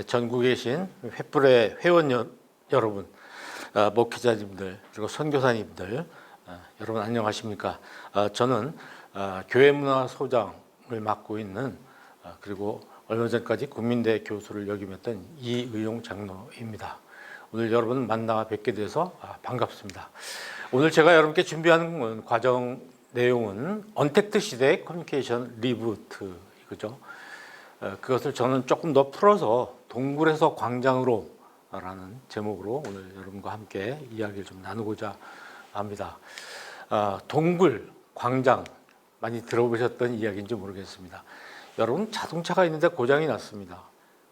전국에 계신 횃불의 회원 여러분, 목회자님들 그리고 선교사님들 여러분 안녕하십니까? 저는 교회문화소장을 맡고 있는 그리고 얼마 전까지 국민대 교수를 역임했던 이의용 장로입니다. 오늘 여러분 만나 뵙게 돼서 반갑습니다. 오늘 제가 여러분께 준비하는 과정 내용은 언택트 시대의 커뮤니케이션 리부트 이거죠. 그것을 저는 조금 더 풀어서 동굴에서 광장으로 라는 제목으로 오늘 여러분과 함께 이야기를 좀 나누고자 합니다. 동굴, 광장 많이 들어보셨던 이야기인지 모르겠습니다. 여러분 자동차가 있는데 고장이 났습니다.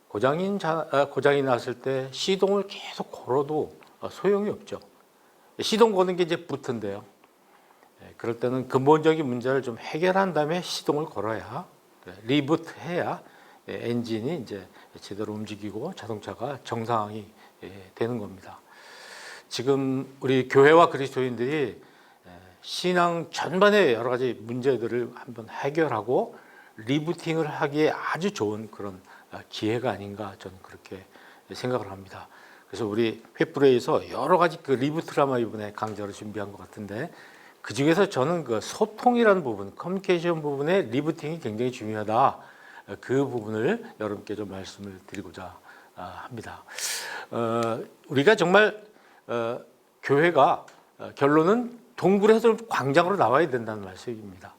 고장이 났을 때 시동을 계속 걸어도 소용이 없죠. 시동 거는 게 이제 부트인데요. 그럴 때는 근본적인 문제를 좀 해결한 다음에 시동을 걸어야 리부트 해야 엔진이 이제 제대로 움직이고 자동차가 정상이 되는 겁니다. 지금 우리 교회와 그리스도인들이 신앙 전반의 여러 가지 문제들을 한번 해결하고 리부팅을 하기에 아주 좋은 그런 기회가 아닌가 저는 그렇게 생각을 합니다. 그래서 우리 횃불회에서 여러 가지 그 리부트를 아마 이번에 강좌를 준비한 것 같은데 그 중에서 저는 그 소통이라는 부분, 커뮤니케이션 부분의 리부팅이 굉장히 중요하다. 그 부분을 여러분께 좀 말씀을 드리고자 합니다. 우리가 정말 교회가 결론은 동굴에서 광장으로 나와야 된다는 말씀입니다.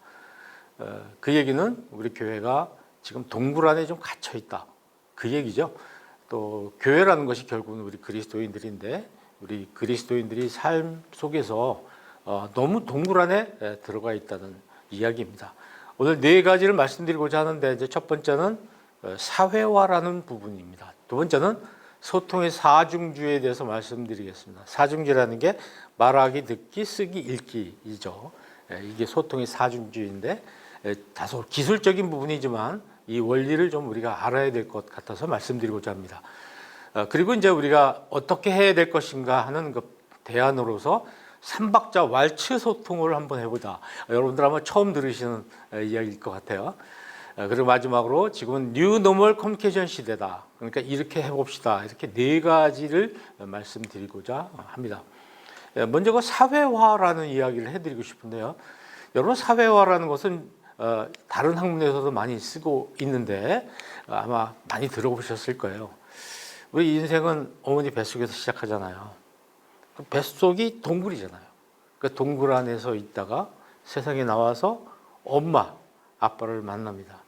그 얘기는 우리 교회가 지금 동굴 안에 좀 갇혀 있다. 그 얘기죠. 또 교회라는 것이 결국은 우리 그리스도인들인데 우리 그리스도인들이 삶 속에서 너무 동굴 안에 들어가 있다는 이야기입니다. 오늘 네 가지를 말씀드리고자 하는데 이제 첫 번째는 사회화라는 부분입니다. 두 번째는 소통의 사중주에 대해서 말씀드리겠습니다. 사중주라는 게 말하기, 듣기, 쓰기, 읽기이죠. 이게 소통의 사중주인데 다소 기술적인 부분이지만 이 원리를 좀 우리가 알아야 될 것 같아서 말씀드리고자 합니다. 그리고 이제 우리가 어떻게 해야 될 것인가 하는 그 대안으로서 삼박자 왈츠 소통을 한번 해보자. 여러분들 아마 처음 들으시는 이야기일 것 같아요. 그리고 마지막으로 지금은 뉴 노멀 커뮤니케이션 시대다. 그러니까 이렇게 해봅시다. 이렇게 네 가지를 말씀드리고자 합니다. 먼저 그 사회화라는 이야기를 해드리고 싶은데요. 여러분 사회화라는 것은 다른 학문에서도 많이 쓰고 있는데 아마 많이 들어보셨을 거예요. 우리 인생은 어머니 뱃속에서 시작하잖아요. 그 뱃속이 동굴이잖아요. 그 동굴 안에서 있다가 세상에 나와서 엄마, 아빠를 만납니다.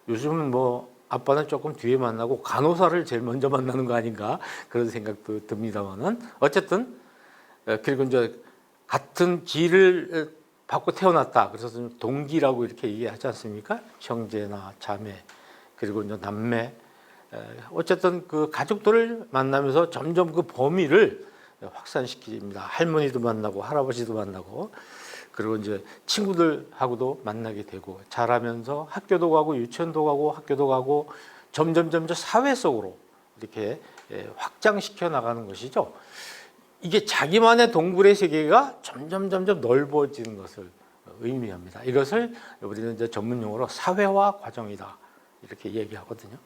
요즘은 뭐 아빠는 조금 뒤에 만나고 간호사를 제일 먼저 만나는 거 아닌가 그런 생각도 듭니다만은 어쨌든 그리고 이제 같은 길을 받고 태어났다. 그래서 동기라고 이렇게 얘기하지 않습니까? 형제나 자매 그리고 이제 남매 어쨌든 그 가족들을 만나면서 점점 그 범위를 확산시킵니다. 할머니도 만나고 할아버지도 만나고 그리고 이제 친구들하고도 만나게 되고 자라면서 학교도 가고 유치원도 가고 학교도 가고 점점 사회 속으로 이렇게 확장시켜 나가는 것이죠. 이게 자기만의 동굴의 세계가 점점 넓어지는 것을 의미합니다. 이것을 우리는 이제 전문 용어로 사회화 과정이다 이렇게 얘기하거든요.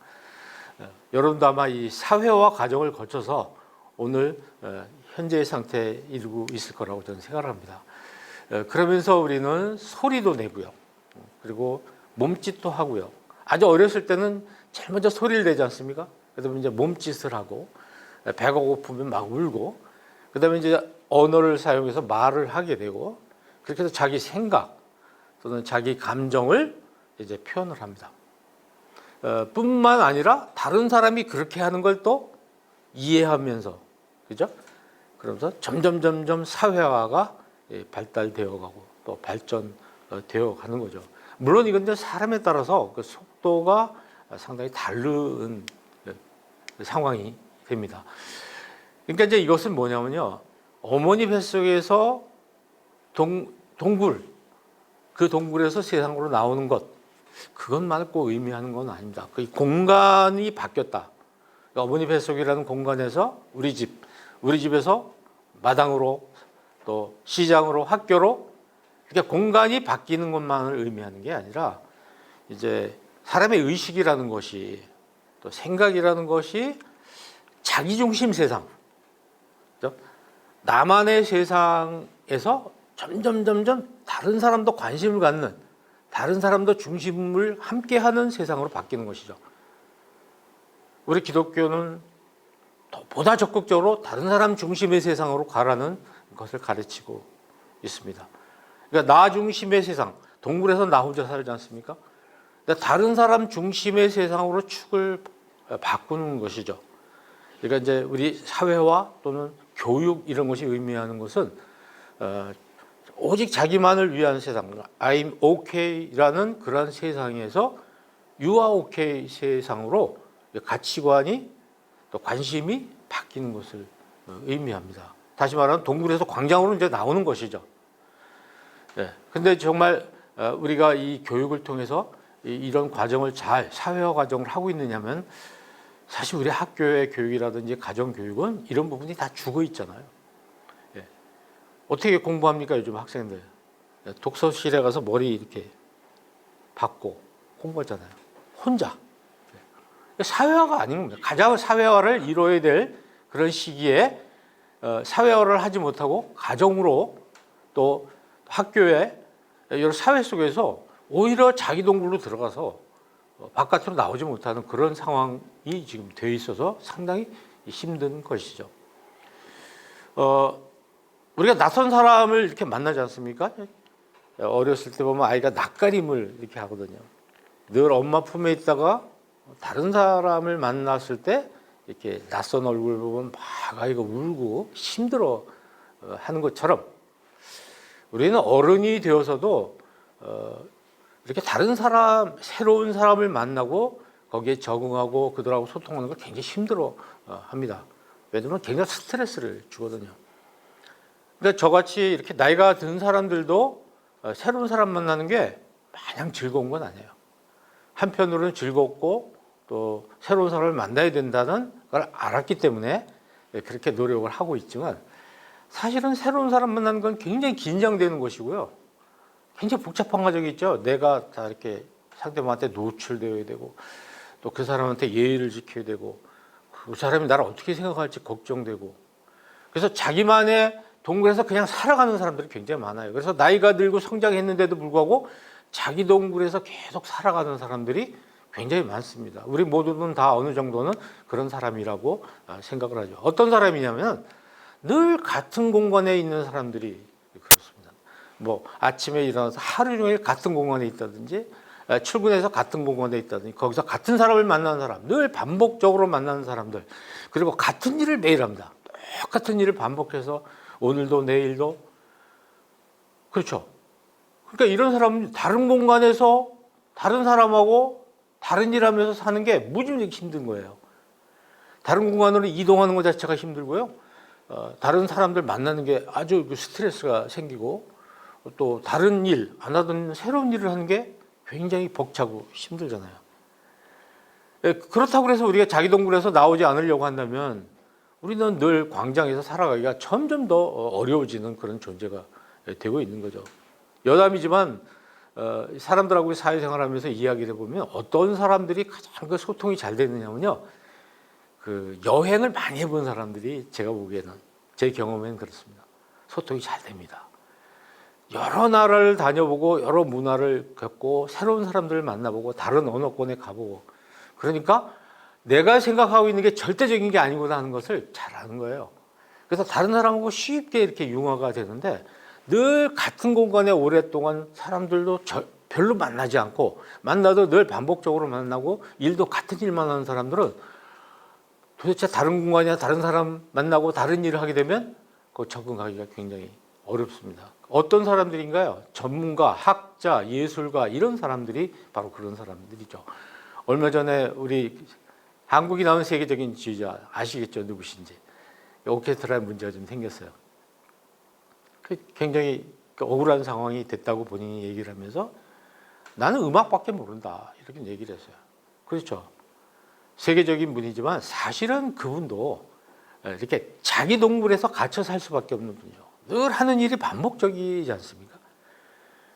여러분도 아마 이 사회화 과정을 거쳐서 오늘 현재의 상태에 이르고 있을 거라고 저는 생각을 합니다. 그러면서 우리는 소리도 내고요. 그리고 몸짓도 하고요. 아주 어렸을 때는 제일 먼저 소리를 내지 않습니까? 그다음에 이제 몸짓을 하고 배가 고프면 막 울고 그다음에 이제 언어를 사용해서 말을 하게 되고 그렇게 해서 자기 생각 또는 자기 감정을 이제 표현을 합니다. 뿐만 아니라 다른 사람이 그렇게 하는 걸 또 이해하면서 그죠? 그러면서 점점 사회화가 발달되어 가고 또 발전되어 가는 거죠. 물론 이건 이제 사람에 따라서 그 속도가 상당히 다른 상황이 됩니다. 그러니까 이제 이것은 뭐냐면요. 어머니 뱃속에서 동굴, 그 동굴에서 세상으로 나오는 것, 그것만 꼭 의미하는 건 아닙니다. 그 공간이 바뀌었다. 그러니까 어머니 뱃속이라는 공간에서 우리 집에서 마당으로 또 시장으로 학교로 이렇게 공간이 바뀌는 것만을 의미하는 게 아니라 이제 사람의 의식이라는 것이 또 생각이라는 것이 자기중심 세상, 그죠? 나만의 세상에서 점점 다른 사람도 관심을 갖는, 다른 사람도 중심을 함께하는 세상으로 바뀌는 것이죠. 우리 기독교는 보다 적극적으로 다른 사람 중심의 세상으로 가라는 것을 가르치고 있습니다. 그러니까 나 중심의 세상, 동굴에서 나 혼자 살지 않습니까? 그러니까 다른 사람 중심의 세상으로 축을 바꾸는 것이죠. 그러니까 이제 우리 사회화 또는 교육 이런 것이 의미하는 것은 오직 자기만을 위한 세상, I'm okay라는 그런 세상에서 You are okay 세상으로 가치관이 또 관심이 바뀌는 것을 의미합니다. 다시 말하면 동굴에서 광장으로 이제 나오는 것이죠. 근데 정말 우리가 이 교육을 통해서 이런 과정을 잘 사회화 과정을 하고 있느냐면 사실 우리 학교의 교육이라든지 가정 교육은 이런 부분이 다 죽어 있잖아요. 어떻게 공부합니까 요즘 학생들? 독서실에 가서 머리 이렇게 박고 공부하잖아요. 혼자. 사회화가 아닌 겁니다. 가장 사회화를 이뤄야 될 그런 시기에 사회화를 하지 못하고 가정으로 또 학교에 여러 사회 속에서 오히려 자기 동굴로 들어가서 바깥으로 나오지 못하는 그런 상황이 지금 되어 있어서 상당히 힘든 것이죠. 우리가 낯선 사람을 이렇게 만나지 않습니까? 어렸을 때 보면 아이가 낯가림을 이렇게 하거든요. 늘 엄마 품에 있다가 다른 사람을 만났을 때 이렇게 낯선 얼굴 보면 막 아이가 울고 힘들어 하는 것처럼 우리는 어른이 되어서도 이렇게 다른 사람, 새로운 사람을 만나고 거기에 적응하고 그들하고 소통하는 걸 굉장히 힘들어 합니다. 왜냐하면 굉장히 스트레스를 주거든요. 근데 저같이 이렇게 나이가 든 사람들도 새로운 사람 만나는 게 마냥 즐거운 건 아니에요. 한편으로는 즐겁고 또 새로운 사람을 만나야 된다는 걸 알았기 때문에 그렇게 노력을 하고 있지만 사실은 새로운 사람 만나는 건 굉장히 긴장되는 것이고요. 굉장히 복잡한 과정이 있죠. 내가 다 이렇게 상대방한테 노출되어야 되고 또 그 사람한테 예의를 지켜야 되고 그 사람이 나를 어떻게 생각할지 걱정되고 그래서 자기만의 동굴에서 그냥 살아가는 사람들이 굉장히 많아요. 그래서 나이가 들고 성장했는데도 불구하고 자기 동굴에서 계속 살아가는 사람들이 굉장히 많습니다. 우리 모두는 다 어느 정도는 그런 사람이라고 생각을 하죠. 어떤 사람이냐면 늘 같은 공간에 있는 사람들이 그렇습니다. 뭐 아침에 일어나서 하루 종일 같은 공간에 있다든지 출근해서 같은 공간에 있다든지 거기서 같은 사람을 만나는 사람, 늘 반복적으로 만나는 사람들, 그리고 같은 일을 매일 합니다. 똑같은 일을 반복해서 오늘도 내일도 그렇죠. 그러니까 이런 사람은 다른 공간에서 다른 사람하고 다른 일 하면서 사는 게 무지무지 힘든 거예요. 다른 공간으로 이동하는 것 자체가 힘들고요. 다른 사람들 만나는 게 아주 스트레스가 생기고 또 다른 일, 안 하던 새로운 일을 하는 게 굉장히 벅차고 힘들잖아요. 그렇다고 해서 우리가 자기 동굴에서 나오지 않으려고 한다면 우리는 늘 광장에서 살아가기가 점점 더 어려워지는 그런 존재가 되고 있는 거죠. 여담이지만 사람들하고 사회생활하면서 이야기를 해보면 어떤 사람들이 가장 그 소통이 잘 되느냐면요. 그 여행을 많이 해본 사람들이 제가 보기에는 제 경험에는 그렇습니다. 소통이 잘 됩니다. 여러 나라를 다녀보고 여러 문화를 겪고 새로운 사람들을 만나보고 다른 언어권에 가보고 그러니까 내가 생각하고 있는 게 절대적인 게 아니구나 하는 것을 잘 아는 거예요. 그래서 다른 사람하고 쉽게 이렇게 융화가 되는데 늘 같은 공간에 오랫동안 사람들도 별로 만나지 않고 만나도 늘 반복적으로 만나고 일도 같은 일만 하는 사람들은 도대체 다른 공간이나 다른 사람 만나고 다른 일을 하게 되면 그 적응하기가 굉장히 어렵습니다. 어떤 사람들인가요? 전문가, 학자, 예술가 이런 사람들이 바로 그런 사람들이죠. 얼마 전에 우리 한국이 나온 세계적인 지휘자 아시겠죠? 누구신지. 오케스트라에 문제가 좀 생겼어요. 굉장히 억울한 상황이 됐다고 본인이 얘기를 하면서 나는 음악밖에 모른다 이렇게 얘기를 했어요. 그렇죠. 세계적인 분이지만 사실은 그분도 이렇게 자기 동굴에서 갇혀 살 수밖에 없는 분이죠. 늘 하는 일이 반복적이지 않습니까?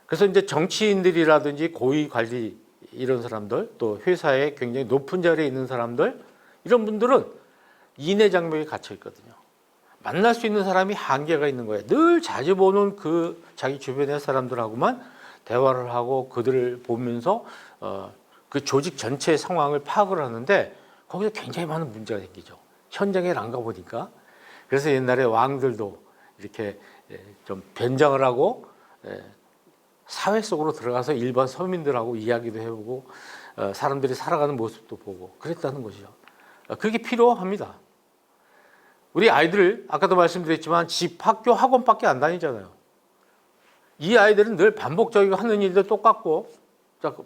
그래서 이제 정치인들이라든지 고위 관리 이런 사람들, 또 회사에 굉장히 높은 자리에 있는 사람들, 이런 분들은 인해 장벽에 갇혀 있거든요. 만날 수 있는 사람이 한계가 있는 거예요. 늘 자주 보는 그 자기 주변의 사람들하고만 대화를 하고 그들을 보면서 그 조직 전체의 상황을 파악을 하는데 거기서 굉장히 많은 문제가 생기죠. 현장에 안 가보니까. 그래서 옛날에 왕들도 이렇게 좀 변장을 하고 사회 속으로 들어가서 일반 서민들하고 이야기도 해보고 사람들이 살아가는 모습도 보고 그랬다는 것이죠. 그게 필요합니다. 우리 아이들 아까도 말씀드렸지만 집, 학교, 학원밖에 안 다니잖아요. 이 아이들은 늘 반복적이고 하는 일도 똑같고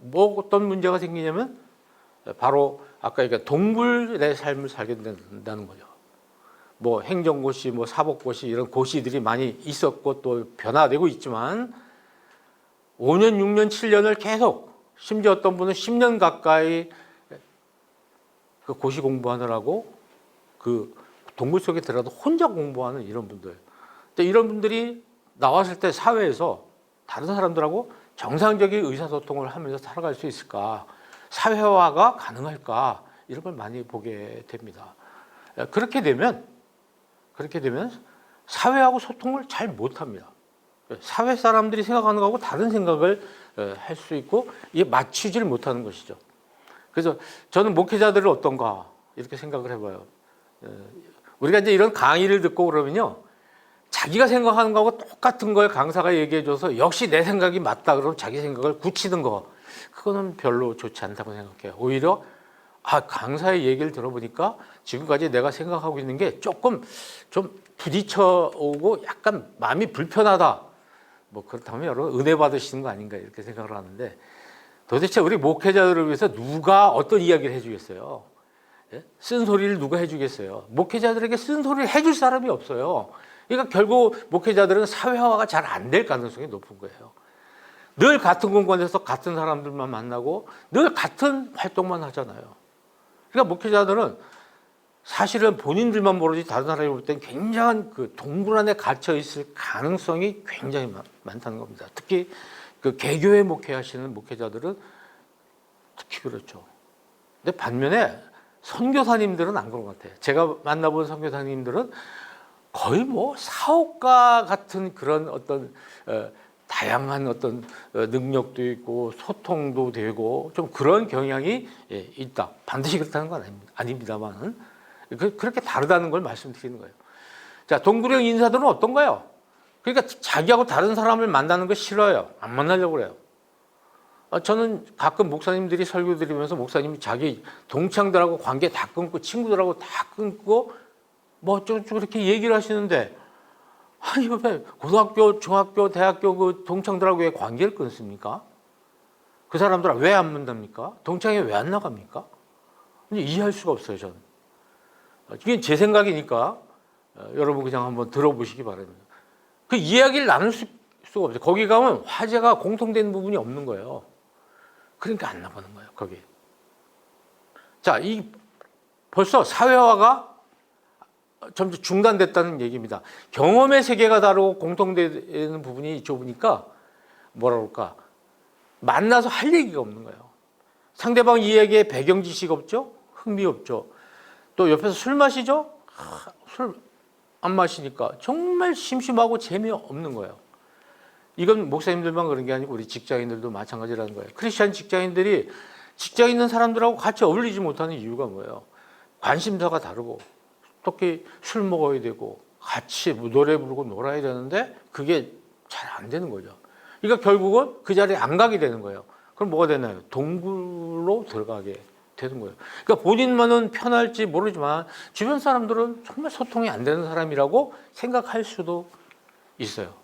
뭐 어떤 문제가 생기냐면 바로 아까 얘기한 동굴의 삶을 살게 된다는 거죠. 뭐 행정고시, 뭐 사법고시 이런 고시들이 많이 있었고 또 변화되고 있지만 5년, 6년, 7년을 계속 심지어 어떤 분은 10년 가까이 그 고시 공부하느라고 그 동굴 속에 들어가도 혼자 공부하는 이런 분들. 이런 분들이 나왔을 때 사회에서 다른 사람들하고 정상적인 의사소통을 하면서 살아갈 수 있을까? 사회화가 가능할까? 이런 걸 많이 보게 됩니다. 그렇게 되면 사회하고 소통을 잘 못합니다. 사회 사람들이 생각하는 거하고 다른 생각을 할 수 있고 이게 맞추지를 못하는 것이죠. 그래서 저는 목회자들을 어떤가 이렇게 생각을 해봐요. 우리가 이제 이런 강의를 듣고 그러면요, 자기가 생각하는 거하고 똑같은 걸 강사가 얘기해줘서 역시 내 생각이 맞다 그러면 자기 생각을 굳히는 거, 그거는 별로 좋지 않다고 생각해요. 오히려 강사의 얘기를 들어보니까 지금까지 내가 생각하고 있는 게 조금 좀 부딪혀오고 약간 마음이 불편하다. 뭐 그렇다면 여러분 은혜 받으시는 거 아닌가 이렇게 생각을 하는데, 도대체 우리 목회자들을 위해서 누가 어떤 이야기를 해주겠어요? 쓴소리를 누가 해주겠어요? 목회자들에게 쓴소리를 해줄 사람이 없어요. 그러니까 결국 목회자들은 사회화가 잘 안 될 가능성이 높은 거예요. 늘 같은 공간에서 같은 사람들만 만나고 늘 같은 활동만 하잖아요. 그러니까 목회자들은 사실은 본인들만 모르지 다른 사람이 볼 땐 굉장한 그 동굴 안에 갇혀 있을 가능성이 굉장히 많다는 겁니다. 특히 그 개교회 목회하시는 목회자들은 특히 그렇죠. 근데 반면에 선교사님들은 안 그런 것 같아요. 제가 만나본 선교사님들은 거의 뭐 사업가 같은 그런 어떤 다양한 어떤 능력도 있고 소통도 되고 좀 그런 경향이 있다. 반드시 그렇다는 건 아닙니다만 그렇게 다르다는 걸 말씀드리는 거예요. 자, 동굴형 인사들은 어떤가요? 그러니까 자기하고 다른 사람을 만나는 거 싫어요. 안 만나려고 그래요. 저는 가끔 목사님들이 설교 드리면서 목사님이 자기 동창들하고 관계 다 끊고 친구들하고 다 끊고 뭐 좀 그렇게 얘기를 하시는데, 아니 왜 고등학교, 중학교, 대학교 그 동창들하고 왜 관계를 끊습니까? 그 사람들 왜 안 만납니까? 동창회 왜 안 나갑니까? 이해할 수가 없어요, 저는. 이게 제 생각이니까 여러분 그냥 한번 들어보시기 바랍니다. 그 이야기를 나눌 수가 없어요. 거기 가면 화제가 공통된 부분이 없는 거예요. 그러니까 안 나가는 거예요, 거기. 자, 벌써 사회화가 점점 중단됐다는 얘기입니다. 경험의 세계가 다르고 공통되는 부분이 좁으니까 뭐라 그럴까, 만나서 할 얘기가 없는 거예요. 상대방 이야기에 배경 지식 없죠? 흥미 없죠? 또 옆에서 술 마시죠? 술 안 마시니까 정말 심심하고 재미없는 거예요. 이건 목사님들만 그런 게 아니고 우리 직장인들도 마찬가지라는 거예요. 크리스찬 직장인들이 직장 있는 사람들하고 같이 어울리지 못하는 이유가 뭐예요? 관심사가 다르고 특히 술 먹어야 되고 같이 노래 부르고 놀아야 되는데 그게 잘 안 되는 거죠. 그러니까 결국은 그 자리에 안 가게 되는 거예요. 그럼 뭐가 되나요? 동굴로 들어가게 되는 거예요. 그러니까 본인만은 편할지 모르지만 주변 사람들은 정말 소통이 안 되는 사람이라고 생각할 수도 있어요.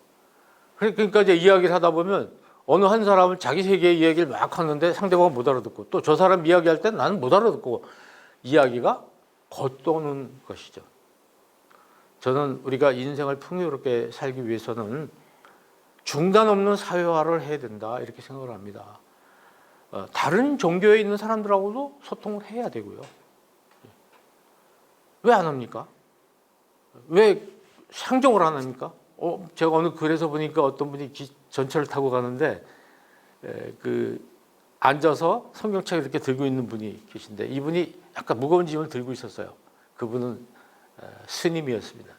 그러니까 이제 이야기를 하다 보면 어느 한 사람은 자기 세계의 이야기를 막 하는데 상대방은 못 알아듣고 또 저 사람 이야기할 때 나는 못 알아듣고 이야기가 겉도는 것이죠. 저는 우리가 인생을 풍요롭게 살기 위해서는 중단 없는 사회화를 해야 된다 이렇게 생각을 합니다. 다른 종교에 있는 사람들하고도 소통을 해야 되고요. 왜 안 합니까? 왜 상종을 안 합니까? 제가 어느 글에서 보니까 어떤 분이 전철을 타고 가는데 그 앉아서 성경책을 이렇게 들고 있는 분이 계신데 이분이 약간 무거운 짐을 들고 있었어요. 그분은 스님이었습니다.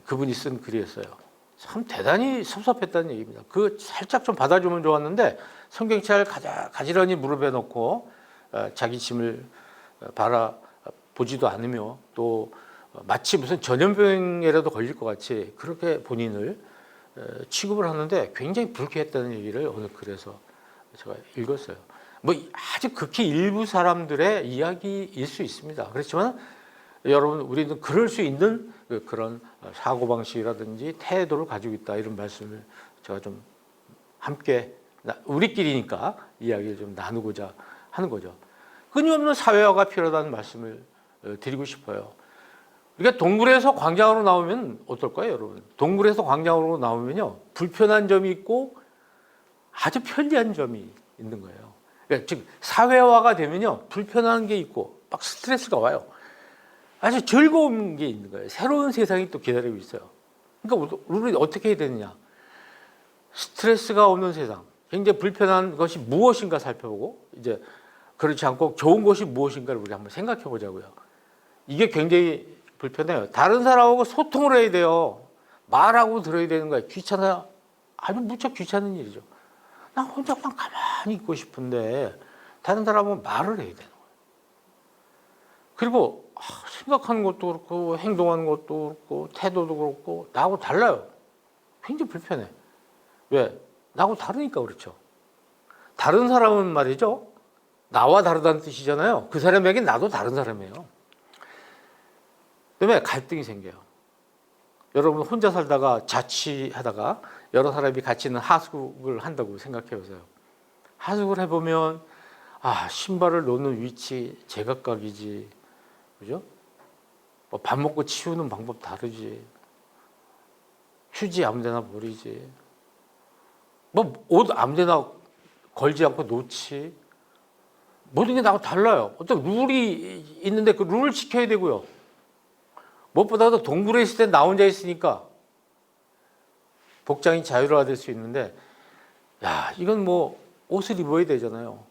그분이 쓴 글이었어요. 참 대단히 섭섭했다는 얘기입니다. 그 살짝 좀 받아주면 좋았는데 성경책을 가지런히 무릎에 놓고 자기 짐을 바라보지도 않으며 또 마치 무슨 전염병이라도 걸릴 것 같이 그렇게 본인을 취급을 하는데 굉장히 불쾌했다는 얘기를 어느 글에서 제가 읽었어요. 뭐 아주 극히 일부 사람들의 이야기일 수 있습니다. 그렇지만 여러분 우리는 그럴 수 있는 그런 사고방식이라든지 태도를 가지고 있다 이런 말씀을 제가 좀 함께 우리끼리니까 이야기를 좀 나누고자 하는 거죠. 끊임없는 사회화가 필요하다는 말씀을 드리고 싶어요. 그러니까 동굴에서 광장으로 나오면 어떨까요, 여러분? 동굴에서 광장으로 나오면요 불편한 점이 있고 아주 편리한 점이 있는 거예요. 그러니까 즉 사회화가 되면요 불편한 게 있고 막 스트레스가 와요. 아주 즐거운 게 있는 거예요. 새로운 세상이 또 기다리고 있어요. 그러니까 우리는 어떻게 해야 되느냐? 스트레스가 없는 세상, 굉장히 불편한 것이 무엇인가 살펴보고 이제 그렇지 않고 좋은 것이 무엇인가를 우리 한번 생각해 보자고요. 이게 굉장히 불편해요. 다른 사람하고 소통을 해야 돼요. 말하고 들어야 되는 거예요. 귀찮아, 아주 무척 귀찮은 일이죠. 나 혼자 그냥 가만히 있고 싶은데 다른 사람하고 말을 해야 되는 거예요. 그리고 생각하는 것도 그렇고 행동하는 것도 그렇고 태도도 그렇고 나하고 달라요. 굉장히 불편해. 왜? 나하고 다르니까 그렇죠. 다른 사람은 말이죠. 나와 다르다는 뜻이잖아요. 그 사람에게 나도 다른 사람이에요. 그다음에 갈등이 생겨요. 여러분 혼자 살다가 자취하다가 여러 사람이 같이 있는 하숙을 한다고 생각해 보세요. 하숙을 해보면 신발을 놓는 위치 제각각이지. 그죠? 밥 먹고 치우는 방법 다르지. 휴지 아무데나 버리지. 옷 아무데나 걸지 않고 놓지. 모든 게 나하고 달라요. 어떤 룰이 있는데 그 룰을 지켜야 되고요. 무엇보다도 동굴에 있을 때 나 혼자 있으니까 복장이 자유로워질 수 있는데 이건 뭐 옷을 입어야 되잖아요.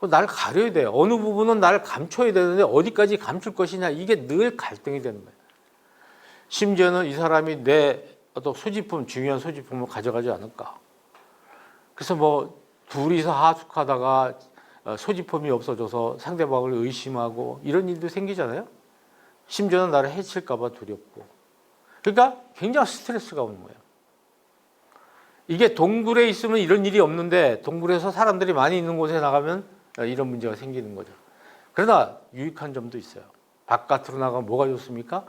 날 가려야 돼요. 어느 부분은 날 감춰야 되는데 어디까지 감출 것이냐 이게 늘 갈등이 되는 거예요. 심지어는 이 사람이 내 어떤 소지품, 중요한 소지품을 가져가지 않을까. 그래서 뭐 둘이서 하숙하다가 소지품이 없어져서 상대방을 의심하고 이런 일도 생기잖아요. 심지어는 나를 해칠까 봐 두렵고. 그러니까 굉장히 스트레스가 오는 거예요. 이게 동굴에 있으면 이런 일이 없는데 동굴에서 사람들이 많이 있는 곳에 나가면 이런 문제가 생기는 거죠. 그러나 유익한 점도 있어요. 바깥으로 나가면 뭐가 좋습니까?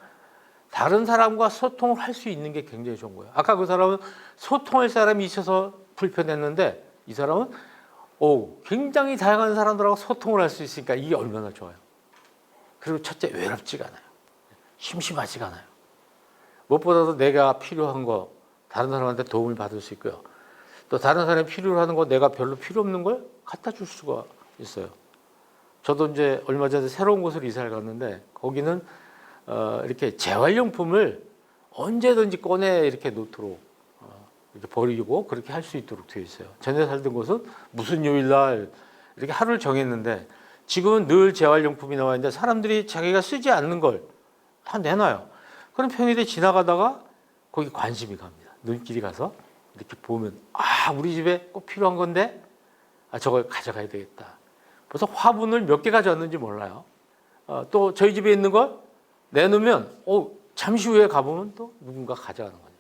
다른 사람과 소통을 할 수 있는 게 굉장히 좋은 거예요. 아까 그 사람은 소통할 사람이 있어서 불편했는데 이 사람은 굉장히 다양한 사람들하고 소통을 할 수 있으니까 이게 얼마나 좋아요. 그리고 첫째 외롭지가 않아요. 심심하지가 않아요. 무엇보다도 내가 필요한 거 다른 사람한테 도움을 받을 수 있고요. 또 다른 사람이 필요로 하는 거 내가 별로 필요 없는 걸 갖다 줄 수가 있어요. 저도 이제 얼마 전에 새로운 곳으로 이사를 갔는데 거기는 이렇게 재활용품을 언제든지 꺼내 이렇게 놓도록 이렇게 버리고 그렇게 할 수 있도록 되어 있어요. 전에 살던 곳은 무슨 요일날 이렇게 하루를 정했는데 지금은 늘 재활용품이 나와 있는데 사람들이 자기가 쓰지 않는 걸 다 내놔요. 그럼 평일에 지나가다가 거기 관심이 갑니다. 눈길이 가서 이렇게 보면 우리 집에 꼭 필요한 건데 저걸 가져가야 되겠다. 벌써 화분을 몇 개 가져왔는지 몰라요. 또 저희 집에 있는 걸 내놓으면 잠시 후에 가보면 또 누군가 가져가는 거예요.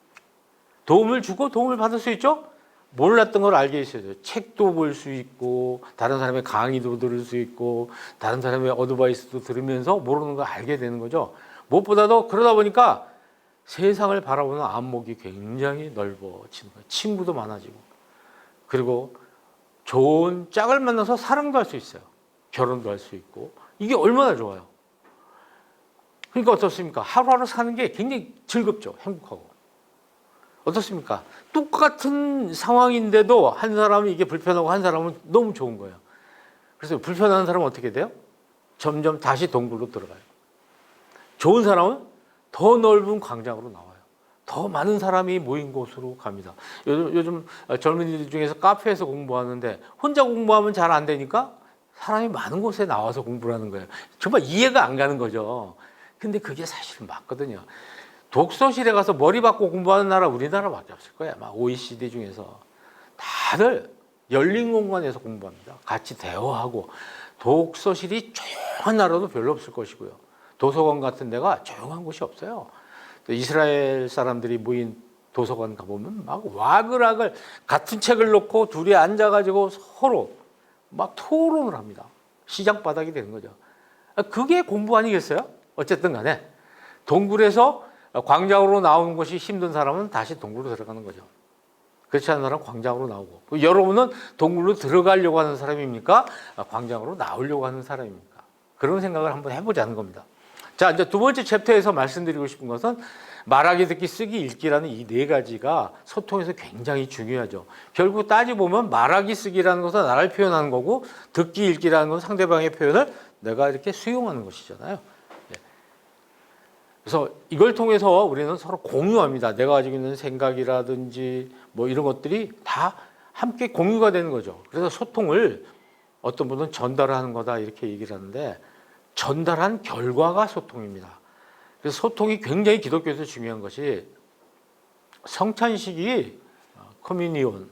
도움을 주고 도움을 받을 수 있죠. 몰랐던 걸 알게 있어요. 책도 볼 수 있고 다른 사람의 강의도 들을 수 있고 다른 사람의 어드바이스도 들으면서 모르는 걸 알게 되는 거죠. 무엇보다도 그러다 보니까 세상을 바라보는 안목이 굉장히 넓어지는 거예요. 친구도 많아지고 그리고 좋은 짝을 만나서 사랑도 할 수 있어요. 결혼도 할 수 있고 이게 얼마나 좋아요. 그러니까 어떻습니까? 하루하루 사는 게 굉장히 즐겁죠. 행복하고. 어떻습니까? 똑같은 상황인데도 한 사람은 이게 불편하고 한 사람은 너무 좋은 거예요. 그래서 불편한 사람은 어떻게 돼요? 점점 다시 동굴로 들어가요. 좋은 사람은 더 넓은 광장으로 나와요. 더 많은 사람이 모인 곳으로 갑니다. 요즘 젊은이들 중에서 카페에서 공부하는데 혼자 공부하면 잘 안 되니까 사람이 많은 곳에 나와서 공부를 하는 거예요. 정말 이해가 안 가는 거죠. 근데 그게 사실은 맞거든요. 독서실에 가서 머리 박고 공부하는 나라 우리나라밖에 없을 거야. 아마 OECD 중에서 다들 열린 공간에서 공부합니다. 같이 대화하고. 독서실이 조용한 나라도 별로 없을 것이고요. 도서관 같은 데가 조용한 곳이 없어요. 또 이스라엘 사람들이 모인 도서관 가보면 막 와글와글 같은 책을 놓고 둘이 앉아가지고 서로 막 토론을 합니다. 시장 바닥이 되는 거죠. 그게 공부 아니겠어요? 어쨌든 간에 동굴에서 광장으로 나오는 것이 힘든 사람은 다시 동굴로 들어가는 거죠. 그렇지 않은 사람은 광장으로 나오고. 여러분은 동굴로 들어가려고 하는 사람입니까? 광장으로 나오려고 하는 사람입니까? 그런 생각을 한번 해보자는 겁니다. 자, 이제 두 번째 챕터에서 말씀드리고 싶은 것은 말하기, 듣기, 쓰기, 읽기라는 이 네 가지가 소통에서 굉장히 중요하죠. 결국 따져보면 말하기, 쓰기라는 것은 나를 표현하는 거고, 듣기, 읽기라는 것은 상대방의 표현을 내가 이렇게 수용하는 것이잖아요. 그래서 이걸 통해서 우리는 서로 공유합니다. 내가 가지고 있는 생각이라든지 뭐 이런 것들이 다 함께 공유가 되는 거죠. 그래서 소통을 어떤 분은 전달하는 거다 이렇게 얘기를 하는데, 전달한 결과가 소통입니다. 그래서 소통이 굉장히 기독교에서 중요한 것이 성찬식이 커뮤니온,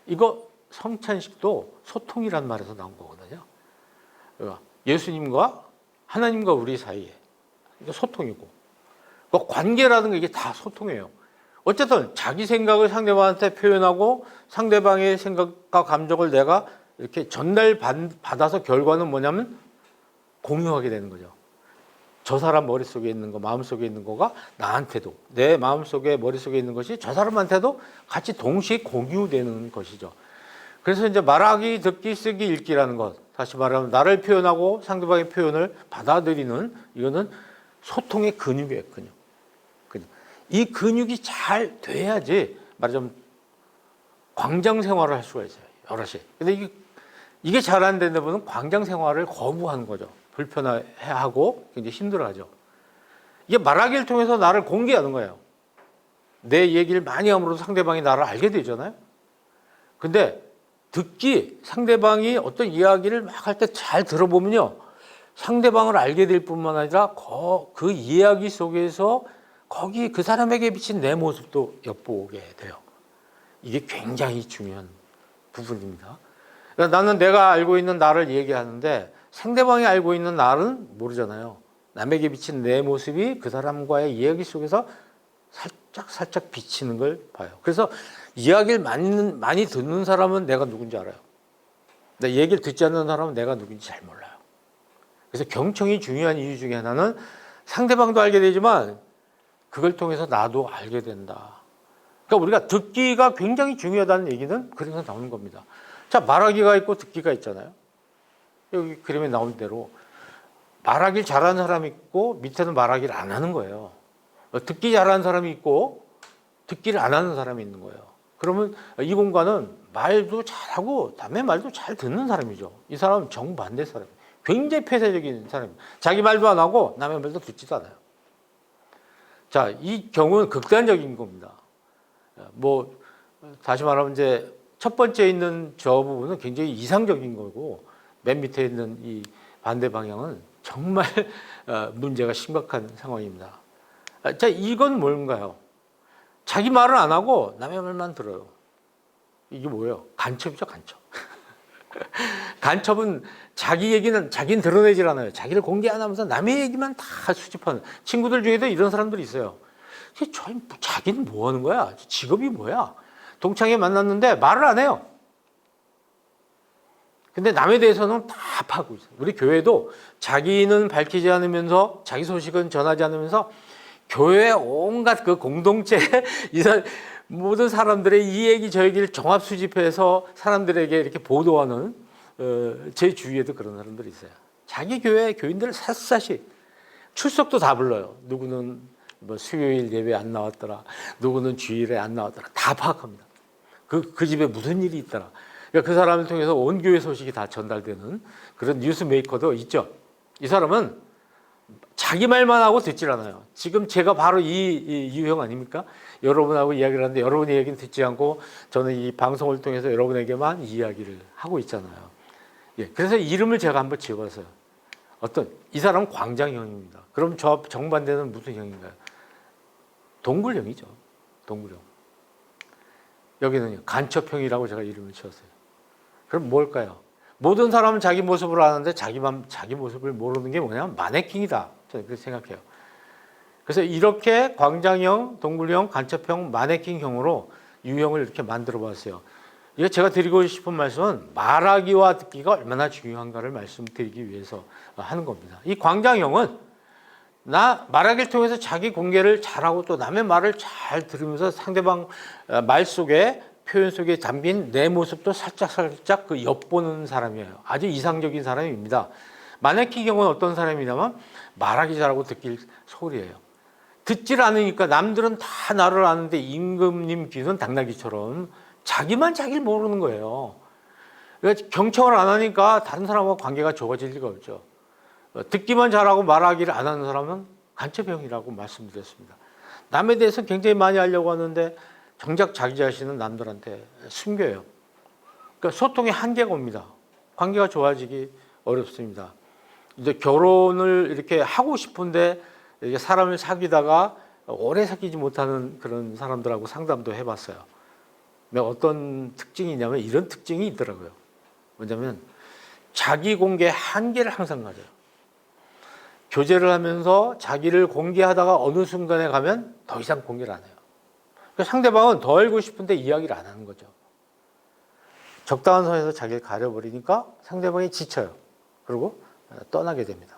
이거 성찬식도 소통이란 말에서 나온 거거든요. 예수님과 하나님과 우리 사이에 이거 소통이고, 관계라는 게 이게 다 소통이에요. 어쨌든 자기 생각을 상대방한테 표현하고 상대방의 생각과 감정을 내가 이렇게 전달받아서 결과는 뭐냐면 공유하게 되는 거죠. 저 사람 머릿속에 있는 거, 마음속에 있는 거가 나한테도, 내 마음속에 머릿속에 있는 것이 저 사람한테도 같이 동시에 공유되는 것이죠. 그래서 이제 말하기, 듣기, 쓰기, 읽기라는 것, 다시 말하면 나를 표현하고 상대방의 표현을 받아들이는, 이거는 소통의 근육이에요. 근육. 이 근육이 잘 돼야지 말하자면 광장 생활을 할 수가 있어요. 여럿이. 근데 이게 잘 안 되는 분은 광장 생활을 거부하는 거죠. 불편해하고 굉장히 힘들어하죠. 이게 말하기를 통해서 나를 공개하는 거예요. 내 얘기를 많이 함으로써 상대방이 나를 알게 되잖아요. 근데 듣기, 상대방이 어떤 이야기를 막 할 때 잘 들어보면요, 상대방을 알게 될 뿐만 아니라 그 이야기 속에서 거기 그 사람에게 비친 내 모습도 엿보게 돼요. 이게 굉장히 중요한 부분입니다. 그러니까 나는 내가 알고 있는 나를 얘기하는데 상대방이 알고 있는 나는 모르잖아요. 남에게 비친 내 모습이 그 사람과의 이야기 속에서 살짝 비치는 걸 봐요. 그래서 이야기를 많이 듣는 사람은 내가 누군지 알아요. 근데 얘기를 듣지 않는 사람은 내가 누군지 잘 몰라요. 그래서 경청이 중요한 이유 중에 하나는 상대방도 알게 되지만 그걸 통해서 나도 알게 된다. 그러니까 우리가 듣기가 굉장히 중요하다는 얘기는 그래서 나오는 겁니다. 자, 말하기가 있고 듣기가 있잖아요. 여기 그림에 나온 대로 말하기를 잘하는 사람이 있고 밑에는 말하기를 안 하는 거예요. 듣기 잘하는 사람이 있고 듣기를 안 하는 사람이 있는 거예요. 그러면 이 공간은 말도 잘하고 남의 말도 잘 듣는 사람이죠. 이 사람은 정반대 사람이에요. 굉장히 폐쇄적인 사람이에요. 자기 말도 안 하고 남의 말도 듣지도 않아요. 자, 이 경우는 극단적인 겁니다. 뭐 다시 말하면 이제 첫 번째 있는 저 부분은 굉장히 이상적인 거고, 맨 밑에 있는 이 반대 방향은 정말 문제가 심각한 상황입니다. 자, 이건 뭔가요? 자기 말을 안 하고 남의 말만 들어요. 이게 뭐예요? 간첩이죠, 간첩. 간첩은 자기 얘기는 자기는 드러내질 않아요. 자기를 공개 안 하면서 남의 얘기만 다 수집하는 친구들 중에도 이런 사람들이 있어요. 자기는 뭐 하는 거야? 직업이 뭐야? 동창회 만났는데 말을 안 해요. 근데 남에 대해서는 다 파고 있어요. 우리 교회도 자기는 밝히지 않으면서 자기 소식은 전하지 않으면서 교회 온갖 그 공동체 모든 사람들의 이 얘기 저 얘기를 종합 수집해서 사람들에게 이렇게 보도하는, 제 주위에도 그런 사람들이 있어요. 자기 교회 교인들을 샅샅이 출석도 다 불러요. 누구는 뭐 수요일 예배 안 나왔더라, 누구는 주일에 안 나왔더라, 다 파악합니다. 그 집에 무슨 일이 있더라. 그러니까 그 사람을 통해서 온 교회 소식이 다 전달되는 그런 뉴스 메이커도 있죠. 이 사람은 자기 말만 하고 듣질 않아요. 지금 제가 바로 이 유형 아닙니까? 여러분하고 이야기를 하는데 여러분의 얘기는 듣지 않고 저는 이 방송을 통해서 여러분에게만 이야기를 하고 있잖아요. 예, 그래서 이름을 제가 한번 지어봤어요. 이 사람은 광장형입니다. 그럼 저 정반대는 무슨 형인가요? 동굴형이죠. 동굴형. 여기는 간첩형이라고 제가 이름을 지었어요. 그럼 뭘까요? 모든 사람은 자기 모습을 아는데 자기 모습을 모르는 게 뭐냐면 마네킹이다. 저는 그렇게 생각해요. 그래서 이렇게 광장형, 동굴형, 간첩형, 마네킹형으로 유형을 이렇게 만들어 봤어요. 이게 제가 드리고 싶은 말씀은 말하기와 듣기가 얼마나 중요한가를 말씀드리기 위해서 하는 겁니다. 이 광장형은 말하기를 통해서 자기 공개를 잘하고 또 남의 말을 잘 들으면서 상대방 말 속에 표현 속에 담긴 내 모습도 살짝 그 엿보는 사람이에요. 아주 이상적인 사람입니다. 마네킹형은 어떤 사람이냐면 말하기 잘하고 듣기 소홀이에요. 듣질 않으니까 남들은 다 나를 아는데 임금님 귀는 당나귀처럼 자기만 자기를 모르는 거예요. 그러니까 경청을 안 하니까 다른 사람과 관계가 좋아질 리가 없죠. 듣기만 잘하고 말하기를 안 하는 사람은 간첩형이라고 말씀드렸습니다. 남에 대해서 굉장히 많이 하려고 하는데 정작 자기 자신은 남들한테 숨겨요. 그러니까 소통의 한계가 옵니다. 관계가 좋아지기 어렵습니다. 이제 결혼을 이렇게 하고 싶은데 사람을 사귀다가 오래 사귀지 못하는 그런 사람들하고 상담도 해봤어요. 근데 어떤 특징이 있냐면 이런 특징이 있더라고요. 뭐냐면 자기 공개 한계를 항상 가져요. 교제를 하면서 자기를 공개하다가 어느 순간에 가면 더 이상 공개를 안 해요. 상대방은 더 알고 싶은데 이야기를 안 하는 거죠. 적당한 선에서 자기를 가려버리니까 상대방이 지쳐요. 그리고 떠나게 됩니다.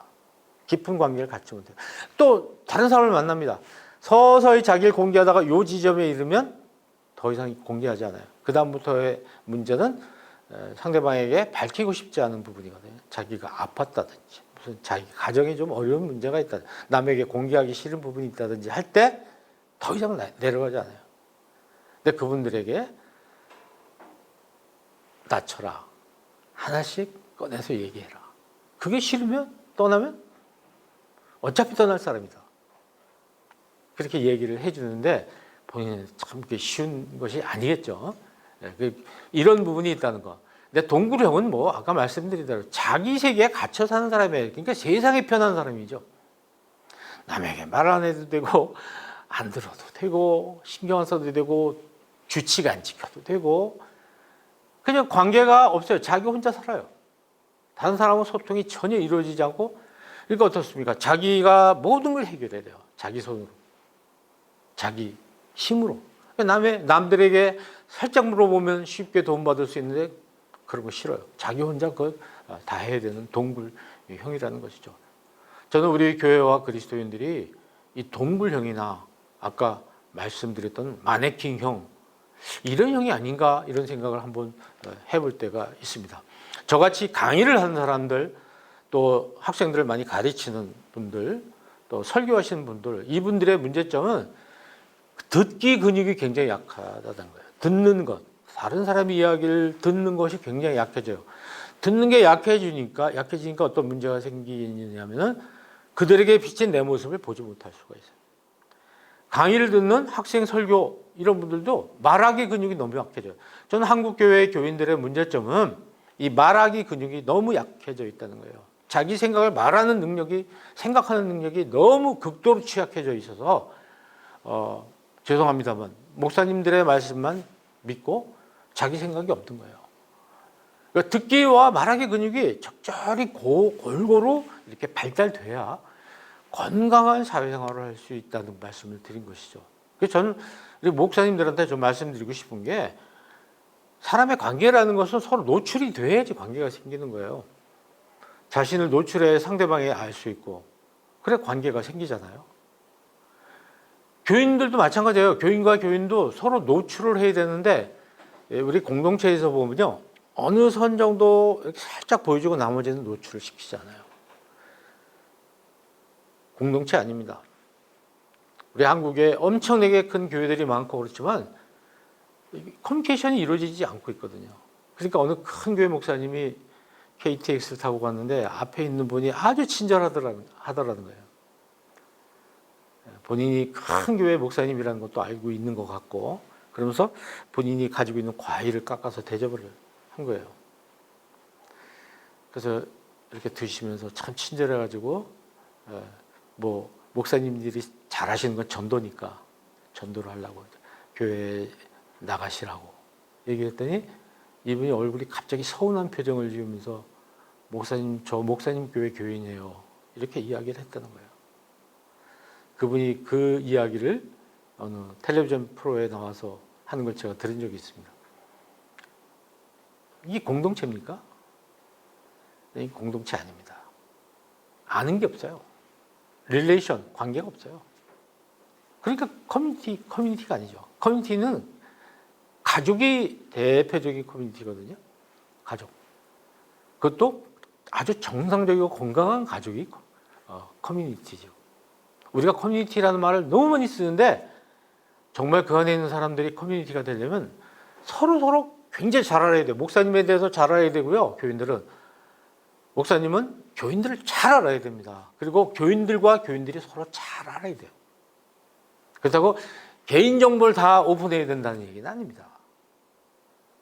깊은 관계를 갖지 못해요. 또 다른 사람을 만납니다. 서서히 자기를 공개하다가 요 지점에 이르면 더 이상 공개하지 않아요. 그 다음부터의 문제는 상대방에게 밝히고 싶지 않은 부분이거든요. 자기가 아팠다든지 무슨 자기 가정에 좀 어려운 문제가 있다, 남에게 공개하기 싫은 부분이 있다든지 할 때 더 이상 내려가지 않아요. 근데 그분들에게 낮춰라. 하나씩 꺼내서 얘기해라. 그게 싫으면 떠나면 어차피 떠날 사람이다. 그렇게 얘기를 해주는데 본인은 참 쉬운 것이 아니겠죠. 이런 부분이 있다는 거. 근데 동굴형은 뭐 아까 말씀드린 대로 자기 세계에 갇혀 사는 사람이에요. 그러니까 세상에 편한 사람이죠. 남에게 말 안 해도 되고 안 들어도 되고 신경 안 써도 되고 규칙 안 지켜도 되고 그냥 관계가 없어요. 자기 혼자 살아요. 다른 사람하고 소통이 전혀 이루어지지 않고, 그러니까 어떻습니까? 자기가 모든 걸 해결해야 돼요. 자기 손으로, 자기 힘으로. 남들에게 살짝 물어보면 쉽게 도움받을 수 있는데 그런 거 싫어요. 자기 혼자 그걸 다 해야 되는 동굴형이라는 것이죠. 저는 우리 교회와 그리스도인들이 이 동굴형이나 아까 말씀드렸던 마네킹형, 이런 형이 아닌가 이런 생각을 한번 해볼 때가 있습니다. 저같이 강의를 하는 사람들, 또 학생들을 많이 가르치는 분들, 또 설교하시는 분들, 이분들의 문제점은 듣기 근육이 굉장히 약하다는 거예요. 듣는 것, 다른 사람의 이야기를 듣는 것이 굉장히 약해져요. 듣는 게 약해지니까 어떤 문제가 생기냐면은 그들에게 비친 내 모습을 보지 못할 수가 있어요. 강의를 듣는 학생, 설교 이런 분들도 말하기 근육이 너무 약해져요. 저는 한국교회 교인들의 문제점은 이 말하기 근육이 너무 약해져 있다는 거예요. 자기 생각을 말하는 능력이, 생각하는 능력이 너무 극도로 취약해져 있어서 죄송합니다만 목사님들의 말씀만 믿고 자기 생각이 없는 거예요. 그러니까 듣기와 말하기 근육이 적절히 골고루 이렇게 발달돼야 건강한 사회생활을 할 수 있다는 말씀을 드린 것이죠. 그래서 저는 목사님들한테 좀 말씀드리고 싶은 게, 사람의 관계라는 것은 서로 노출이 돼야지 관계가 생기는 거예요. 자신을 노출해 상대방이 알 수 있고, 그래 관계가 생기잖아요. 교인들도 마찬가지예요. 교인과 교인도 서로 노출을 해야 되는데, 우리 공동체에서 보면요, 어느 선 정도 이렇게 살짝 보여주고 나머지는 노출을 시키잖아요. 공동체 아닙니다. 우리 한국에 엄청나게 큰 교회들이 많고 그렇지만 커뮤니케이션이 이루어지지 않고 있거든요. 그러니까 어느 큰 교회 목사님이 KTX를 타고 갔는데 앞에 있는 분이 아주 친절하더라는 거예요. 본인이 큰 교회 목사님이라는 것도 알고 있는 것 같고, 그러면서 본인이 가지고 있는 과일을 깎아서 대접을 한 거예요. 그래서 이렇게 드시면서 참 친절해가지고, 뭐 목사님들이 잘하시는 건 전도니까 전도를 하려고 교회에 나가시라고 얘기했더니 이분이 얼굴이 갑자기 서운한 표정을 지으면서 목사님, 저 목사님 교회 교인이에요, 이렇게 이야기를 했다는 거예요. 그분이 그 이야기를 어느 텔레비전 프로에 나와서 하는 걸 제가 들은 적이 있습니다. 이게 공동체입니까? 네, 이게 공동체 아닙니다. 아는 게 없어요. 릴레이션, 관계가 없어요. 그러니까 커뮤니티가 아니죠. 커뮤니티는 가족이 대표적인 커뮤니티거든요. 가족. 그것도 아주 정상적이고 건강한 가족이 커뮤니티죠. 우리가 커뮤니티라는 말을 너무 많이 쓰는데 정말 그 안에 있는 사람들이 커뮤니티가 되려면 서로 굉장히 잘 알아야 돼요. 목사님에 대해서 잘 알아야 되고요. 목사님은 교인들을 잘 알아야 됩니다. 그리고 교인들과 교인들이 서로 잘 알아야 돼요. 그렇다고 개인정보를 다 오픈해야 된다는 얘기는 아닙니다.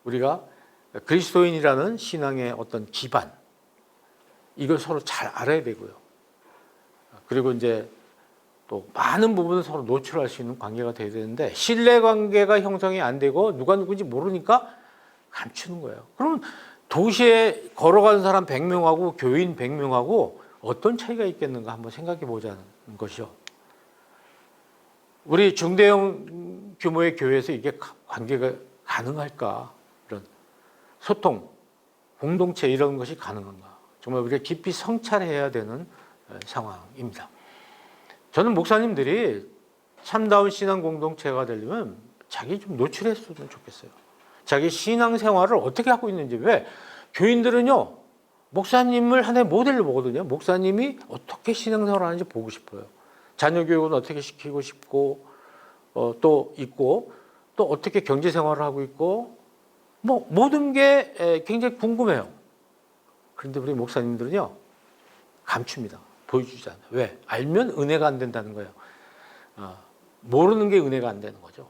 우리가 그리스도인이라는 신앙의 어떤 기반, 이걸 서로 잘 알아야 되고요. 그리고 이제 또 많은 부분을 서로 노출할 수 있는 관계가 돼야 되는데 신뢰관계가 형성이 안 되고 누가 누군지 모르니까 감추는 거예요. 그러면 도시에 걸어가는 사람 100명하고 교인 100명하고 어떤 차이가 있겠는가 한번 생각해 보자는 것이요. 우리 중대형 규모의 교회에서 이게 관계가 가능할까? 이런 소통, 공동체 이런 것이 가능한가? 정말 우리가 깊이 성찰해야 되는 상황입니다. 저는 목사님들이 참다운 신앙 공동체가 되려면 자기 좀 노출했으면 좋겠어요. 자기 신앙 생활을 어떻게 하고 있는지. 왜? 교인들은요, 목사님을 하나의 모델로 보거든요. 목사님이 어떻게 신앙 생활을 하는지 보고 싶어요. 자녀 교육은 어떻게 시키고 싶고, 또 있고, 또 어떻게 경제 생활을 하고 있고, 뭐 모든 게 굉장히 궁금해요. 그런데 우리 목사님들은요, 감춥니다. 보여주지 않아요. 왜? 알면 은혜가 안 된다는 거예요. 모르는 게 은혜가 안 되는 거죠.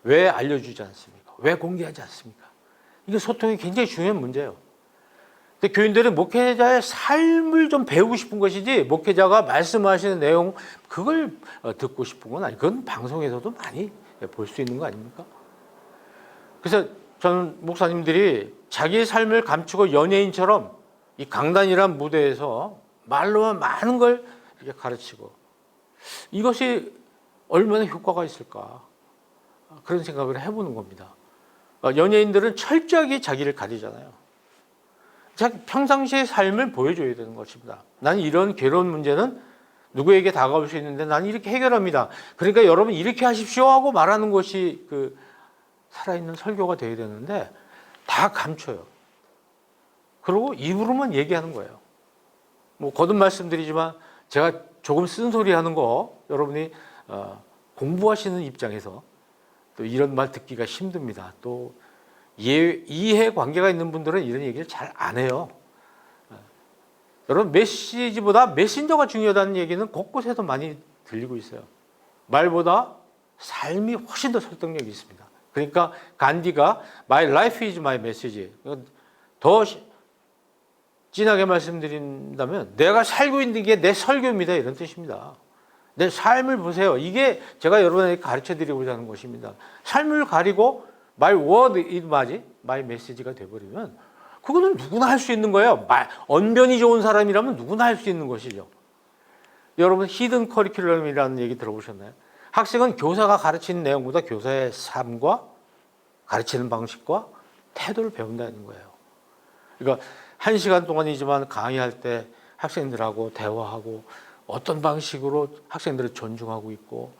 왜 알려주지 않습니까? 왜 공개하지 않습니까? 이게 소통이 굉장히 중요한 문제예요. 근데 교인들은 목회자의 삶을 좀 배우고 싶은 것이지 목회자가 말씀하시는 내용 그걸 듣고 싶은 건 아니에요. 그건 방송에서도 많이 볼 수 있는 거 아닙니까? 그래서 저는 목사님들이 자기의 삶을 감추고 연예인처럼 이 강단이란 무대에서 말로만 많은 걸 이렇게 가르치고 이것이 얼마나 효과가 있을까 그런 생각을 해보는 겁니다. 연예인들은 철저하게 자기를 가리잖아요. 평상시의 삶을 보여줘야 되는 것입니다. 나는 이런 괴로운 문제는 누구에게 다가올 수 있는데 나는 이렇게 해결합니다. 그러니까 여러분 이렇게 하십시오 하고 말하는 것이 그 살아있는 설교가 되어야 되는데 다 감춰요. 그리고 입으로만 얘기하는 거예요. 뭐 거듭 말씀드리지만 제가 조금 쓴소리 하는 거 여러분이 공부하시는 입장에서 또 이런 말 듣기가 힘듭니다. 또 이해 관계가 있는 분들은 이런 얘기를 잘 안 해요. 여러분 메시지보다 메신저가 중요하다는 얘기는 곳곳에서 많이 들리고 있어요. 말보다 삶이 훨씬 더 설득력이 있습니다. 그러니까 간디가 My life is my message. 더 진하게 말씀드린다면 내가 살고 있는 게 내 설교입니다. 이런 뜻입니다. 내 삶을 보세요. 이게 제가 여러분에게 가르쳐드리고자 하는 것입니다. 삶을 가리고 My word is my message가 돼버리면 그거는 누구나 할 수 있는 거예요. 언변이 좋은 사람이라면 누구나 할 수 있는 것이죠. 여러분 히든 커리큘럼이라는 얘기 들어보셨나요? 학생은 교사가 가르치는 내용보다 교사의 삶과 가르치는 방식과 태도를 배운다는 거예요. 그러니까 1시간 동안이지만 강의할 때 학생들하고 대화하고 어떤 방식으로 학생들을 존중하고 있고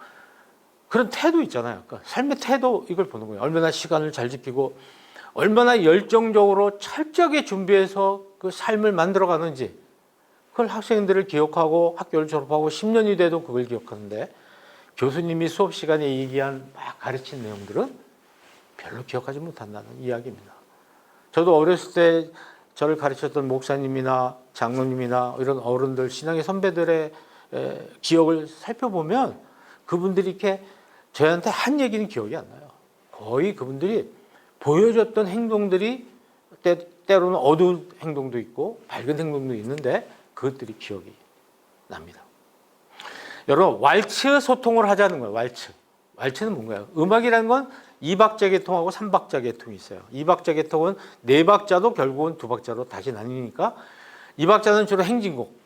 그런 태도 있잖아요. 그러니까 삶의 태도 이걸 보는 거예요. 얼마나 시간을 잘 지키고 얼마나 열정적으로 철저하게 준비해서 그 삶을 만들어가는지 그걸 학생들을 기억하고 학교를 졸업하고 10년이 돼도 그걸 기억하는데 교수님이 수업 시간에 얘기한 막 가르친 내용들은 별로 기억하지 못한다는 이야기입니다. 저도 어렸을 때 저를 가르쳤던 목사님이나 장로님이나 이런 어른들, 신앙의 선배들의 기억을 살펴보면 그분들이 이렇게 저희한테 한 얘기는 기억이 안 나요. 거의 그분들이 보여줬던 행동들이 때로는 어두운 행동도 있고 밝은 행동도 있는데 그것들이 기억이 납니다. 여러분, 왈츠 소통을 하자는 거예요. 왈츠는 뭔가요? 음악이라는 건 2박자 계통하고 3박자 계통이 있어요. 2박자 계통은 4박자도 결국은 2박자로 다시 나뉘니까 2박자는 주로 행진곡,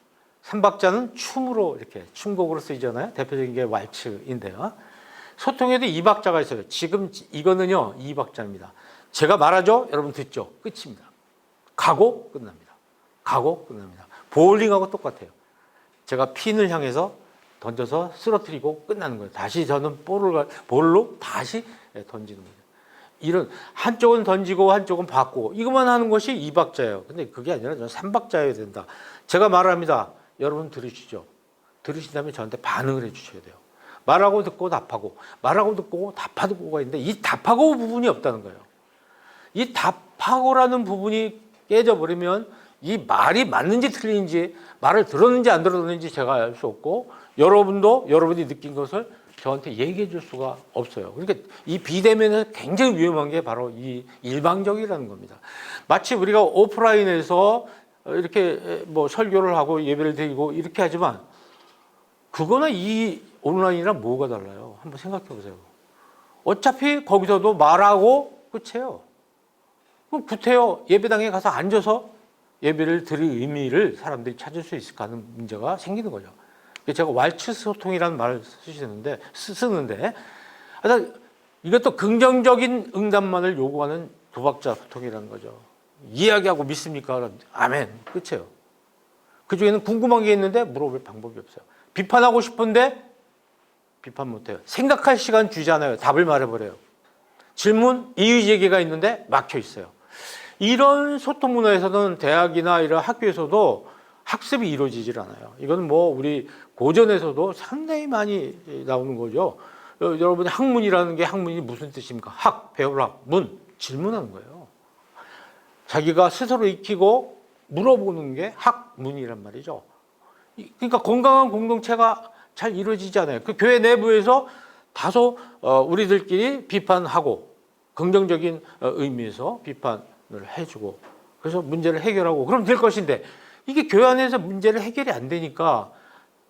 3박자는 춤으로 이렇게 춤곡으로 쓰이잖아요. 대표적인 게 왈츠인데요. 소통에도 2박자가 있어요. 지금 이거는요 2박자입니다. 제가 말하죠, 여러분 듣죠, 끝입니다. 가고 끝납니다. 가고 끝납니다. 보울링하고 똑같아요. 제가 핀을 향해서 던져서 쓰러뜨리고 끝나는 거예요. 다시 저는 볼로 다시 던지는 거예요. 이런 한쪽은 던지고 한쪽은 받고 이것만 하는 것이 2박자예요. 근데 그게 아니라 저는 3박자여야 된다. 제가 말합니다. 여러분 들으시죠. 들으신 다음에 저한테 반응을 해주셔야 돼요. 말하고 듣고 답하고, 말하고 듣고 답하고가 있는데 이 답하고 부분이 없다는 거예요. 이 답하고라는 부분이 깨져버리면 이 말이 맞는지 틀린지, 말을 들었는지 안 들었는지 제가 알 수 없고, 여러분도 여러분이 느낀 것을 저한테 얘기해 줄 수가 없어요. 그러니까 이 비대면에서 굉장히 위험한 게 바로 이 일방적이라는 겁니다. 마치 우리가 오프라인에서 이렇게 뭐 설교를 하고 예배를 드리고 이렇게 하지만 그거나 이 온라인이랑 뭐가 달라요? 한번 생각해 보세요. 어차피 거기서도 말하고 끝이에요. 그럼 구태여 예배당에 가서 앉아서 예배를 드릴 의미를 사람들이 찾을 수 있을까 하는 문제가 생기는 거죠. 제가 왈츠 소통이라는 말을 쓰는데 이것도 긍정적인 응답만을 요구하는 2박자 소통이라는 거죠. 이야기하고 믿습니까? 아멘. 끝이에요. 그중에는 궁금한 게 있는데 물어볼 방법이 없어요. 비판하고 싶은데 비판 못해요. 생각할 시간 주지 않아요. 답을 말해버려요. 질문, 이의제기가 있는데 막혀 있어요. 이런 소통 문화에서는 대학이나 이런 학교에서도 학습이 이루어지질 않아요. 이건 뭐 우리 고전에서도 상당히 많이 나오는 거죠. 여러분이 학문이라는 게 학문이 무슨 뜻입니까? 학, 배울 학, 문, 질문하는 거예요. 자기가 스스로 익히고 물어보는 게 학문이란 말이죠. 그러니까 건강한 공동체가 잘 이루어지지 않아요. 그 교회 내부에서 다소 우리들끼리 비판하고 긍정적인 의미에서 비판을 해주고 그래서 문제를 해결하고 그럼 될 것인데 이게 교회 안에서 문제를 해결이 안 되니까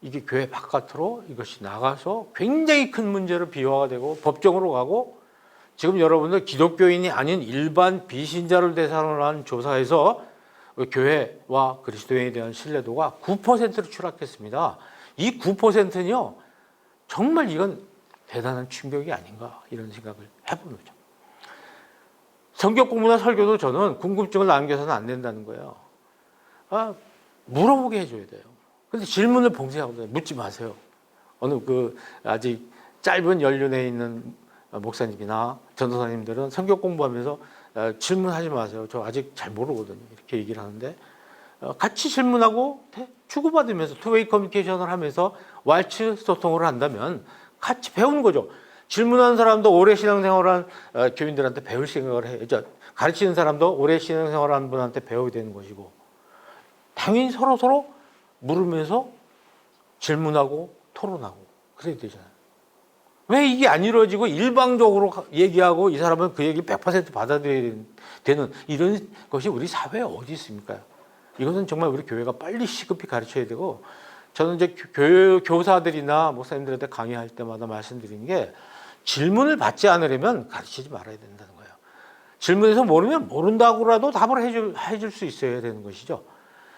이게 교회 바깥으로 이것이 나가서 굉장히 큰 문제로 비화가 되고 법정으로 가고 지금 여러분들 기독교인이 아닌 일반 비신자를 대상으로 한 조사에서 교회와 그리스도인에 대한 신뢰도가 9%로 추락했습니다. 이 9%는요 정말 이건 대단한 충격이 아닌가 이런 생각을 해보는 거죠. 성경 공부나 설교도 저는 궁금증을 남겨서는 안 된다는 거예요. 물어보게 해줘야 돼요. 근데 질문을 봉쇄하고 묻지 마세요. 어느 아직 짧은 연륜에 있는 목사님이나 전도사님들은 성경 공부하면서 질문하지 마세요. 저 아직 잘 모르거든요. 이렇게 얘기를 하는데 같이 질문하고 주고받으면서 투웨이 커뮤니케이션을 하면서 왈츠 소통을 한다면 같이 배우는 거죠. 질문하는 사람도 오래 신앙생활한 교인들한테 배울 생각을 해요. 가르치는 사람도 오래 신앙생활한 분한테 배워야 되는 것이고 당연히 서로 물으면서 질문하고 토론하고 그래야 되잖아요. 왜 이게 안 이루어지고 일방적으로 얘기하고 이 사람은 그 얘기 100% 받아들여야 되는 이런 것이 우리 사회에 어디 있습니까? 이것은 정말 우리 교회가 빨리 시급히 가르쳐야 되고 저는 이제 교사들이나 목사님들한테 강의할 때마다 말씀드리는 게 질문을 받지 않으려면 가르치지 말아야 된다는 거예요. 질문에서 모르면 모른다고라도 답을 해줄 수 있어야 되는 것이죠.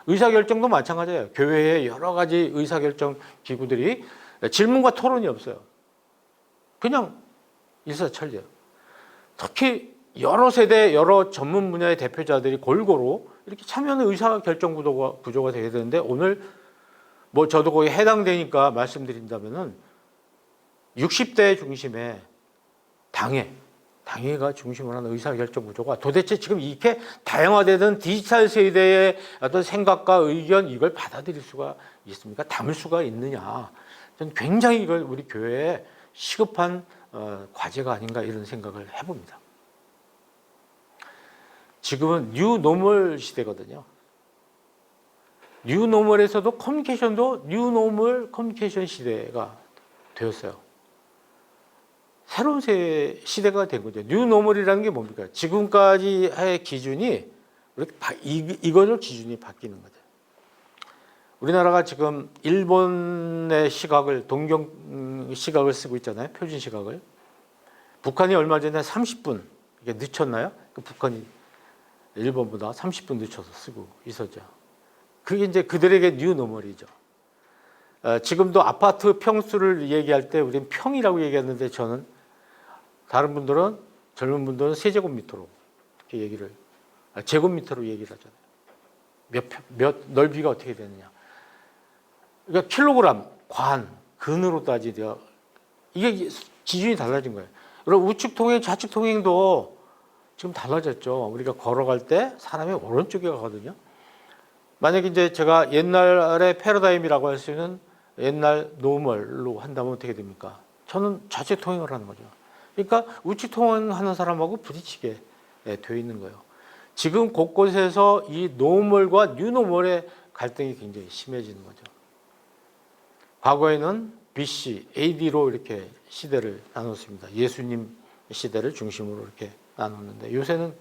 의사결정도 마찬가지예요. 교회에 여러 가지 의사결정 기구들이 질문과 토론이 없어요. 그냥 일사천리예요. 특히 여러 세대, 여러 전문 분야의 대표자들이 골고루 이렇게 참여하는 의사결정 구조가 되어야 되는데 오늘 뭐 저도 거기 해당되니까 말씀드린다면은 60대 중심의 당회가 중심으로 하는 의사결정 구조가 도대체 지금 이렇게 다양화되는 디지털 세대의 어떤 생각과 의견 이걸 받아들일 수가 있습니까? 담을 수가 있느냐? 저는 굉장히 이걸 우리 교회에 시급한 과제가 아닌가 이런 생각을 해봅니다. 지금은 뉴 노멀 시대거든요. 뉴 노멀에서도 커뮤니케이션도 뉴 노멀 커뮤니케이션 시대가 되었어요. 새로운 시대가 된 거죠. 뉴 노멀이라는 게 뭡니까? 지금까지의 기준이 이거를 기준이 바뀌는 거죠. 우리나라가 지금 일본의 시각을 동경 시각을 쓰고 있잖아요. 표준 시각을. 북한이 얼마 전에 30분 이게 늦췄나요? 북한이 일본보다 30분 늦춰서 쓰고 있었죠. 그게 이제 그들에게 뉴 노멀이죠. 지금도 아파트 평수를 얘기할 때 우리는 평이라고 얘기하는데 저는 다른 분들은 젊은 분들은 세제곱미터로 이렇게 얘기를 제곱미터로 얘기를 하잖아요. 몇 넓이가 어떻게 되느냐. 그러니까 킬로그램, 관, 근으로 따지려 이게 기준이 달라진 거예요. 그리고 우측 통행, 좌측 통행도 지금 달라졌죠. 우리가 걸어갈 때 사람이 오른쪽에 가거든요. 만약에 이제 제가 옛날에 패러다임이라고 할 수 있는 옛날 노멀로 한다면 어떻게 됩니까? 저는 좌측 통행을 하는 거죠. 그러니까 우측 통행하는 사람하고 부딪히게 되어 있는 거예요. 지금 곳곳에서 이 노멀과 뉴노멀의 갈등이 굉장히 심해지는 거죠. 과거에는 BC, AD로 이렇게 시대를 나눴습니다. 예수님 시대를 중심으로 이렇게 나눴는데 요새는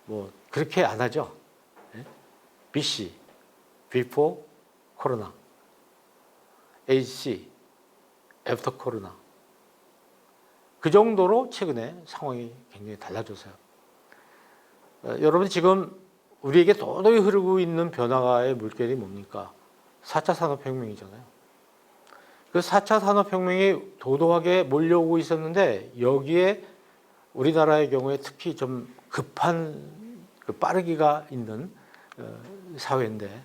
뭐 그렇게 안 하죠. BC, Before Corona, AC, After Corona. 그 정도로 최근에 상황이 굉장히 달라졌어요. 여러분 지금 우리에게 도도히 흐르고 있는 변화의 물결이 뭡니까? 4차 산업혁명이잖아요. 그 4차 산업혁명이 도도하게 몰려오고 있었는데 여기에 우리나라의 경우에 특히 좀 급한 빠르기가 있는 사회인데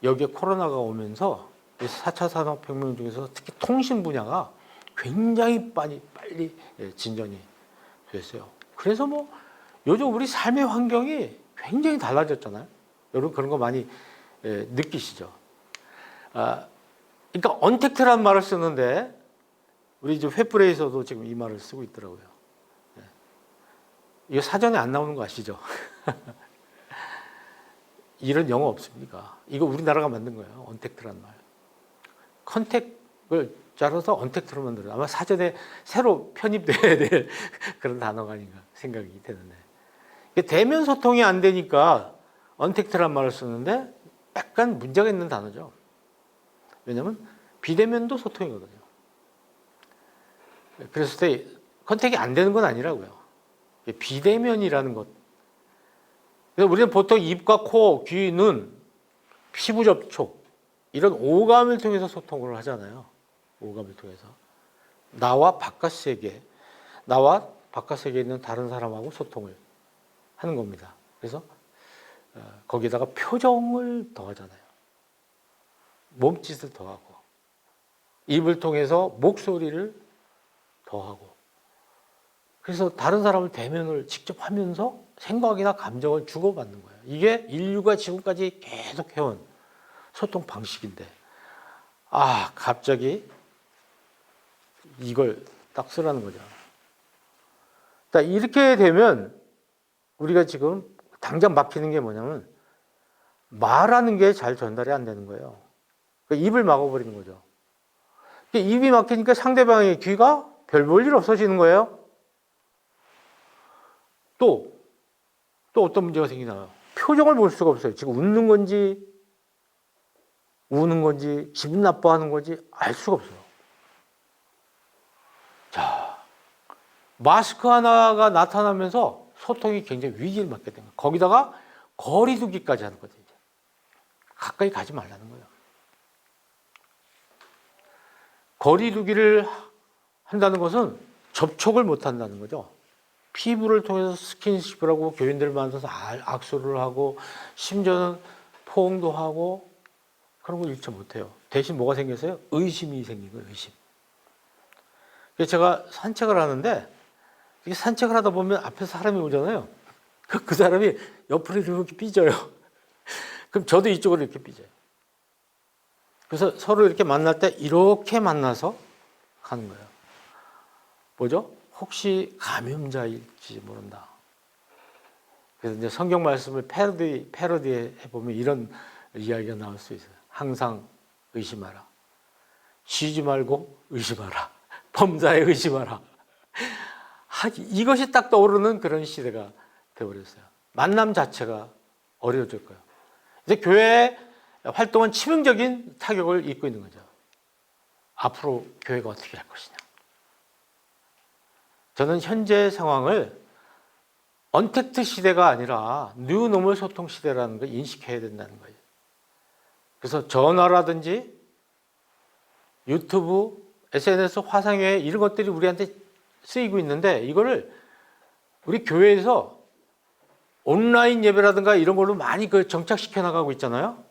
여기에 코로나가 오면서 4차 산업혁명 중에서 특히 통신 분야가 굉장히 빨리 진전이 됐어요. 그래서 뭐 요즘 우리 삶의 환경이 굉장히 달라졌잖아요. 여러분 그런 거 많이 느끼시죠? 그러니까 언택트라는 말을 쓰는데 우리 이제 횃불에서도 지금 이 말을 쓰고 있더라고요. 이거 사전에 안 나오는 거 아시죠? 이런 영어 없습니까? 이거 우리나라가 만든 거예요. 언택트라는 말. 컨택을 자라서 언택트로 만들어요. 아마 사전에 새로 편입돼야 될 그런 단어가 아닌가 생각이 되는데. 대면 소통이 안 되니까 언택트란 말을 쓰는데 약간 문제가 있는 단어죠. 왜냐하면 비대면도 소통이거든요. 그래서 컨택이 안 되는 건 아니라고요. 비대면이라는 것. 그래서 우리는 보통 입과 코, 귀, 눈, 피부 접촉 이런 오감을 통해서 소통을 하잖아요. 오감을 통해서 나와 바깥 세계에 있는 다른 사람하고 소통을 하는 겁니다. 그래서 거기다가 표정을 더하잖아요. 몸짓을 더하고 입을 통해서 목소리를 더하고 그래서 다른 사람을 대면을 직접 하면서 생각이나 감정을 주고받는 거예요. 이게 인류가 지금까지 계속 해온 소통 방식인데 갑자기 이걸 딱 쓰라는 거죠. 이렇게 되면 우리가 지금 당장 막히는 게 뭐냐면 말하는 게 잘 전달이 안 되는 거예요. 그러니까 입을 막아버리는 거죠. 입이 막히니까 상대방의 귀가 별 볼 일 없어지는 거예요. 또 어떤 문제가 생기나요? 표정을 볼 수가 없어요. 지금 웃는 건지 우는 건지 기분 나빠하는 건지 알 수가 없어요. 자, 마스크 하나가 나타나면서 소통이 굉장히 위기를 맞게 된 거예요. 거기다가 거리 두기까지 하는 거죠. 이제. 가까이 가지 말라는 거예요. 거리 두기를 한다는 것은 접촉을 못 한다는 거죠. 피부를 통해서 스킨십을 하고 교인들 만나서 악수를 하고 심지어는 포옹도 하고 그런 걸 일체 못해요. 대신 뭐가 생겼어요? 의심이 생긴 거예요. 의심. 그래서 제가 산책을 하는데 산책을 하다 보면 앞에서 사람이 오잖아요. 그 사람이 옆으로 이렇게 삐져요. 그럼 저도 이쪽으로 이렇게 삐져요. 그래서 서로 이렇게 만날 때 이렇게 만나서 가는 거예요. 뭐죠? 혹시 감염자일지 모른다. 그래서 이제 성경 말씀을 패러디해 보면 이런 이야기가 나올 수 있어요. 항상 의심하라. 쉬지 말고 의심하라. 범사에 의심하라. 이것이 딱 떠오르는 그런 시대가 되어버렸어요. 만남 자체가 어려워질 거예요. 이제 교회 활동은 치명적인 타격을 입고 있는 거죠. 앞으로 교회가 어떻게 할 것이냐. 저는 현재 상황을 언택트 시대가 아니라 뉴노멀 소통 시대라는 걸 인식해야 된다는 거예요. 그래서 전화라든지 유튜브, SNS, 화상회의 이런 것들이 우리한테 쓰이고 있는데 이거를 우리 교회에서 온라인 예배라든가 이런 걸로 많이 정착시켜 나가고 있잖아요.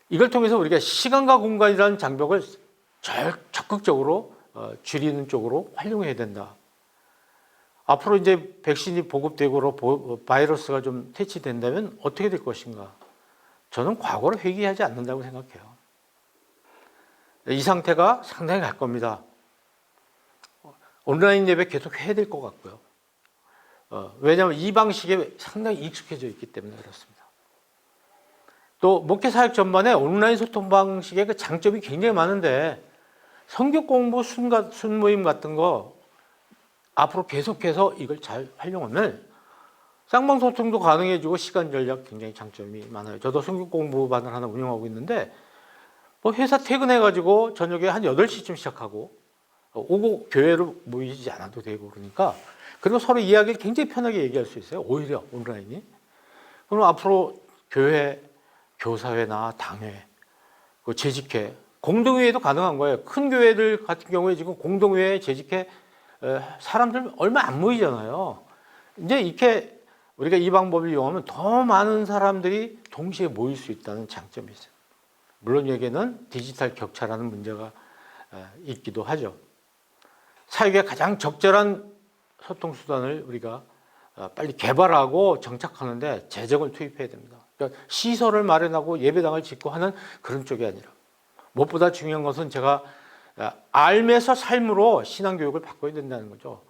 이걸 통해서 우리가 시간과 공간이라는 장벽을 적극적으로 줄이는 쪽으로 활용해야 된다. 앞으로 이제 백신이 보급되고 바이러스가 좀 퇴치된다면 어떻게 될 것인가? 저는 과거를 회귀하지 않는다고 생각해요. 이 상태가 상당히 갈 겁니다. 온라인 예배 계속 해야 될 것 같고요. 왜냐하면 이 방식에 상당히 익숙해져 있기 때문에 그렇습니다. 또 목회 사역 전반에 온라인 소통 방식의 그 장점이 굉장히 많은데 성경 공부 순모임 같은 거 앞으로 계속해서 이걸 잘 활용하면 쌍방 소통도 가능해지고 시간 전략 굉장히 장점이 많아요. 저도 성경 공부반을 하나 운영하고 있는데 뭐 회사 퇴근해가지고 저녁에 한 8시쯤 시작하고 오고 교회로 모이지 않아도 되고 그러니까 그리고 서로 이야기를 굉장히 편하게 얘기할 수 있어요. 오히려 온라인이. 그럼 앞으로 교회, 교사회나 당회, 재직회, 공동회의도 가능한 거예요. 큰 교회들 같은 경우에 지금 공동회에 재직회 사람들 얼마 안 모이잖아요. 이제 이렇게 우리가 이 방법을 이용하면 더 많은 사람들이 동시에 모일 수 있다는 장점이 있어요. 물론 여기에는 디지털 격차라는 문제가 있기도 하죠. 사역에 가장 적절한 소통 수단을 우리가 빨리 개발하고 정착하는데 재정을 투입해야 됩니다. 그러니까 시설을 마련하고 예배당을 짓고 하는 그런 쪽이 아니라 무엇보다 중요한 것은 제가 삶에서 삶으로 신앙교육을 바꿔야 된다는 거죠.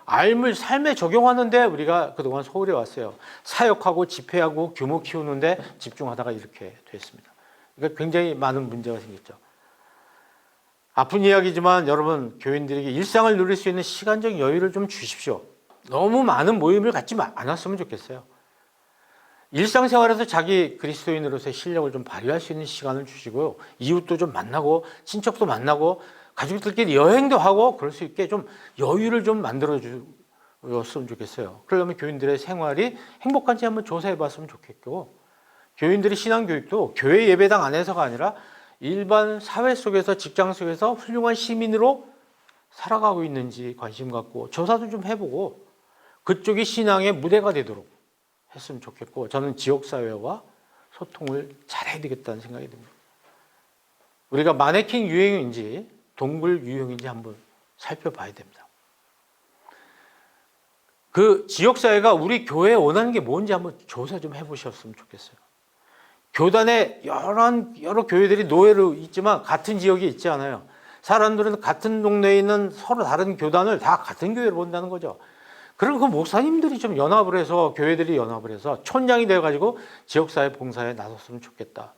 삶을 삶에 적용하는데 우리가 그동안 소홀해 왔어요. 사역하고 집회하고 규모 키우는데 집중하다가 이렇게 됐습니다. 그러니까 굉장히 많은 문제가 생겼죠. 아픈 이야기지만 여러분 교인들에게 일상을 누릴 수 있는 시간적 여유를 좀 주십시오. 너무 많은 모임을 갖지 않았으면 좋겠어요. 일상생활에서 자기 그리스도인으로서의 실력을 좀 발휘할 수 있는 시간을 주시고요. 이웃도 좀 만나고 친척도 만나고 가족들끼리 여행도 하고 그럴 수 있게 좀 여유를 좀 만들어 줬으면 좋겠어요. 그러려면 교인들의 생활이 행복한지 한번 조사해 봤으면 좋겠고 교인들의 신앙교육도 교회 예배당 안에서가 아니라 일반 사회 속에서 직장 속에서 훌륭한 시민으로 살아가고 있는지 관심 갖고 조사도 좀 해보고 그쪽이 신앙의 무대가 되도록 했으면 좋겠고 저는 지역사회와 소통을 잘해야 되겠다는 생각이 듭니다. 우리가 마네킹 유행인지 동굴 유형인지 한번 살펴봐야 됩니다. 그 지역사회가 우리 교회에 원하는 게 뭔지 한번 조사 좀 해보셨으면 좋겠어요. 교단에 여러 교회들이 노예로 있지만 같은 지역에 있지 않아요. 사람들은 같은 동네에 있는 서로 다른 교단을 다 같은 교회로 본다는 거죠. 그럼 그 목사님들이 좀 연합을 해서 교회들이 연합을 해서 촌장이 되어가지고 지역사회 봉사에 나섰으면 좋겠다.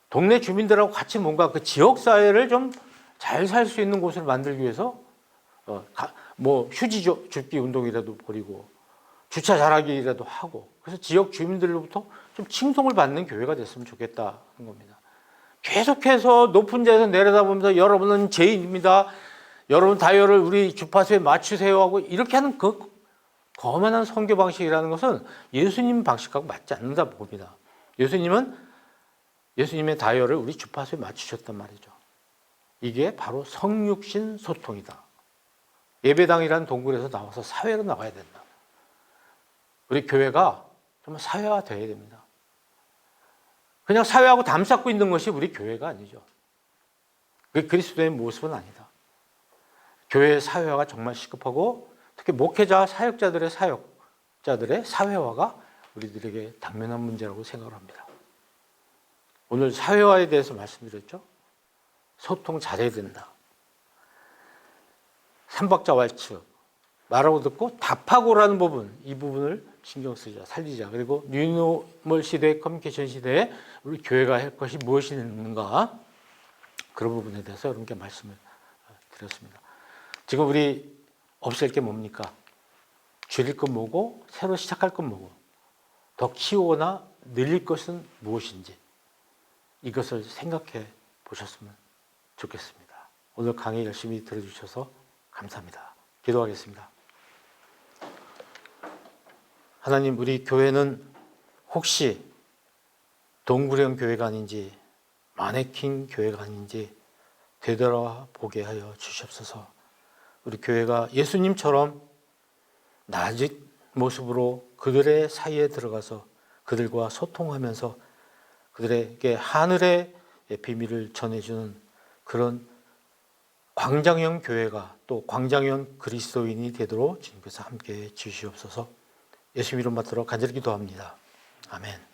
동네 주민들하고 같이 뭔가 그 지역사회를 좀 잘 살 수 있는 곳을 만들기 위해서 뭐 휴지 줍기 운동이라도 벌이고 주차 잘하기라도 하고 그래서 지역 주민들로부터 좀 칭송을 받는 교회가 됐으면 좋겠다는 겁니다. 계속해서 높은 데서 내려다보면서 여러분은 죄인입니다. 여러분 다이어를 우리 주파수에 맞추세요 하고 이렇게 하는 그 거만한 선교 방식이라는 것은 예수님 방식하고 맞지 않는다 봅니다. 예수님은 예수님의 다이어를 우리 주파수에 맞추셨단 말이죠. 이게 바로 성육신 소통이다. 예배당이라는 동굴에서 나와서 사회로 나가야 된다. 우리 교회가 정말 사회화 되어야 됩니다. 그냥 사회하고 담쌓고 있는 것이 우리 교회가 아니죠. 그게 그리스도의 모습은 아니다. 교회의 사회화가 정말 시급하고 특히 목회자, 사역자들의 사회화가 우리들에게 당면한 문제라고 생각을 합니다. 오늘 사회화에 대해서 말씀드렸죠. 소통 잘해야 된다. 삼박자 왈츠, 말하고 듣고 답하고라는 부분, 이 부분을 신경 쓰자, 살리자. 그리고 뉴노멀 시대, 커뮤니케이션 시대에 우리 교회가 할 것이 무엇이 있는가, 그런 부분에 대해서 여러분께 말씀을 드렸습니다. 지금 우리 없앨 게 뭡니까? 줄일 건 뭐고 새로 시작할 건 뭐고 더 키우거나 늘릴 것은 무엇인지 이것을 생각해 보셨으면 좋겠습니다. 오늘 강의 열심히 들어주셔서 감사합니다. 기도하겠습니다. 하나님, 우리 교회는 혹시 동굴형 교회가 아닌지 마네킹 교회가 아닌지 되돌아보게 하여 주시옵소서. 우리 교회가 예수님처럼 낮은 모습으로 그들의 사이에 들어가서 그들과 소통하면서 그들에게 하늘의 비밀을 전해주는 그런 광장형 교회가 또 광장형 그리스도인이 되도록 주님께서 함께해 주시옵소서. 예수 이름 받들어 간절히 기도합니다. 아멘.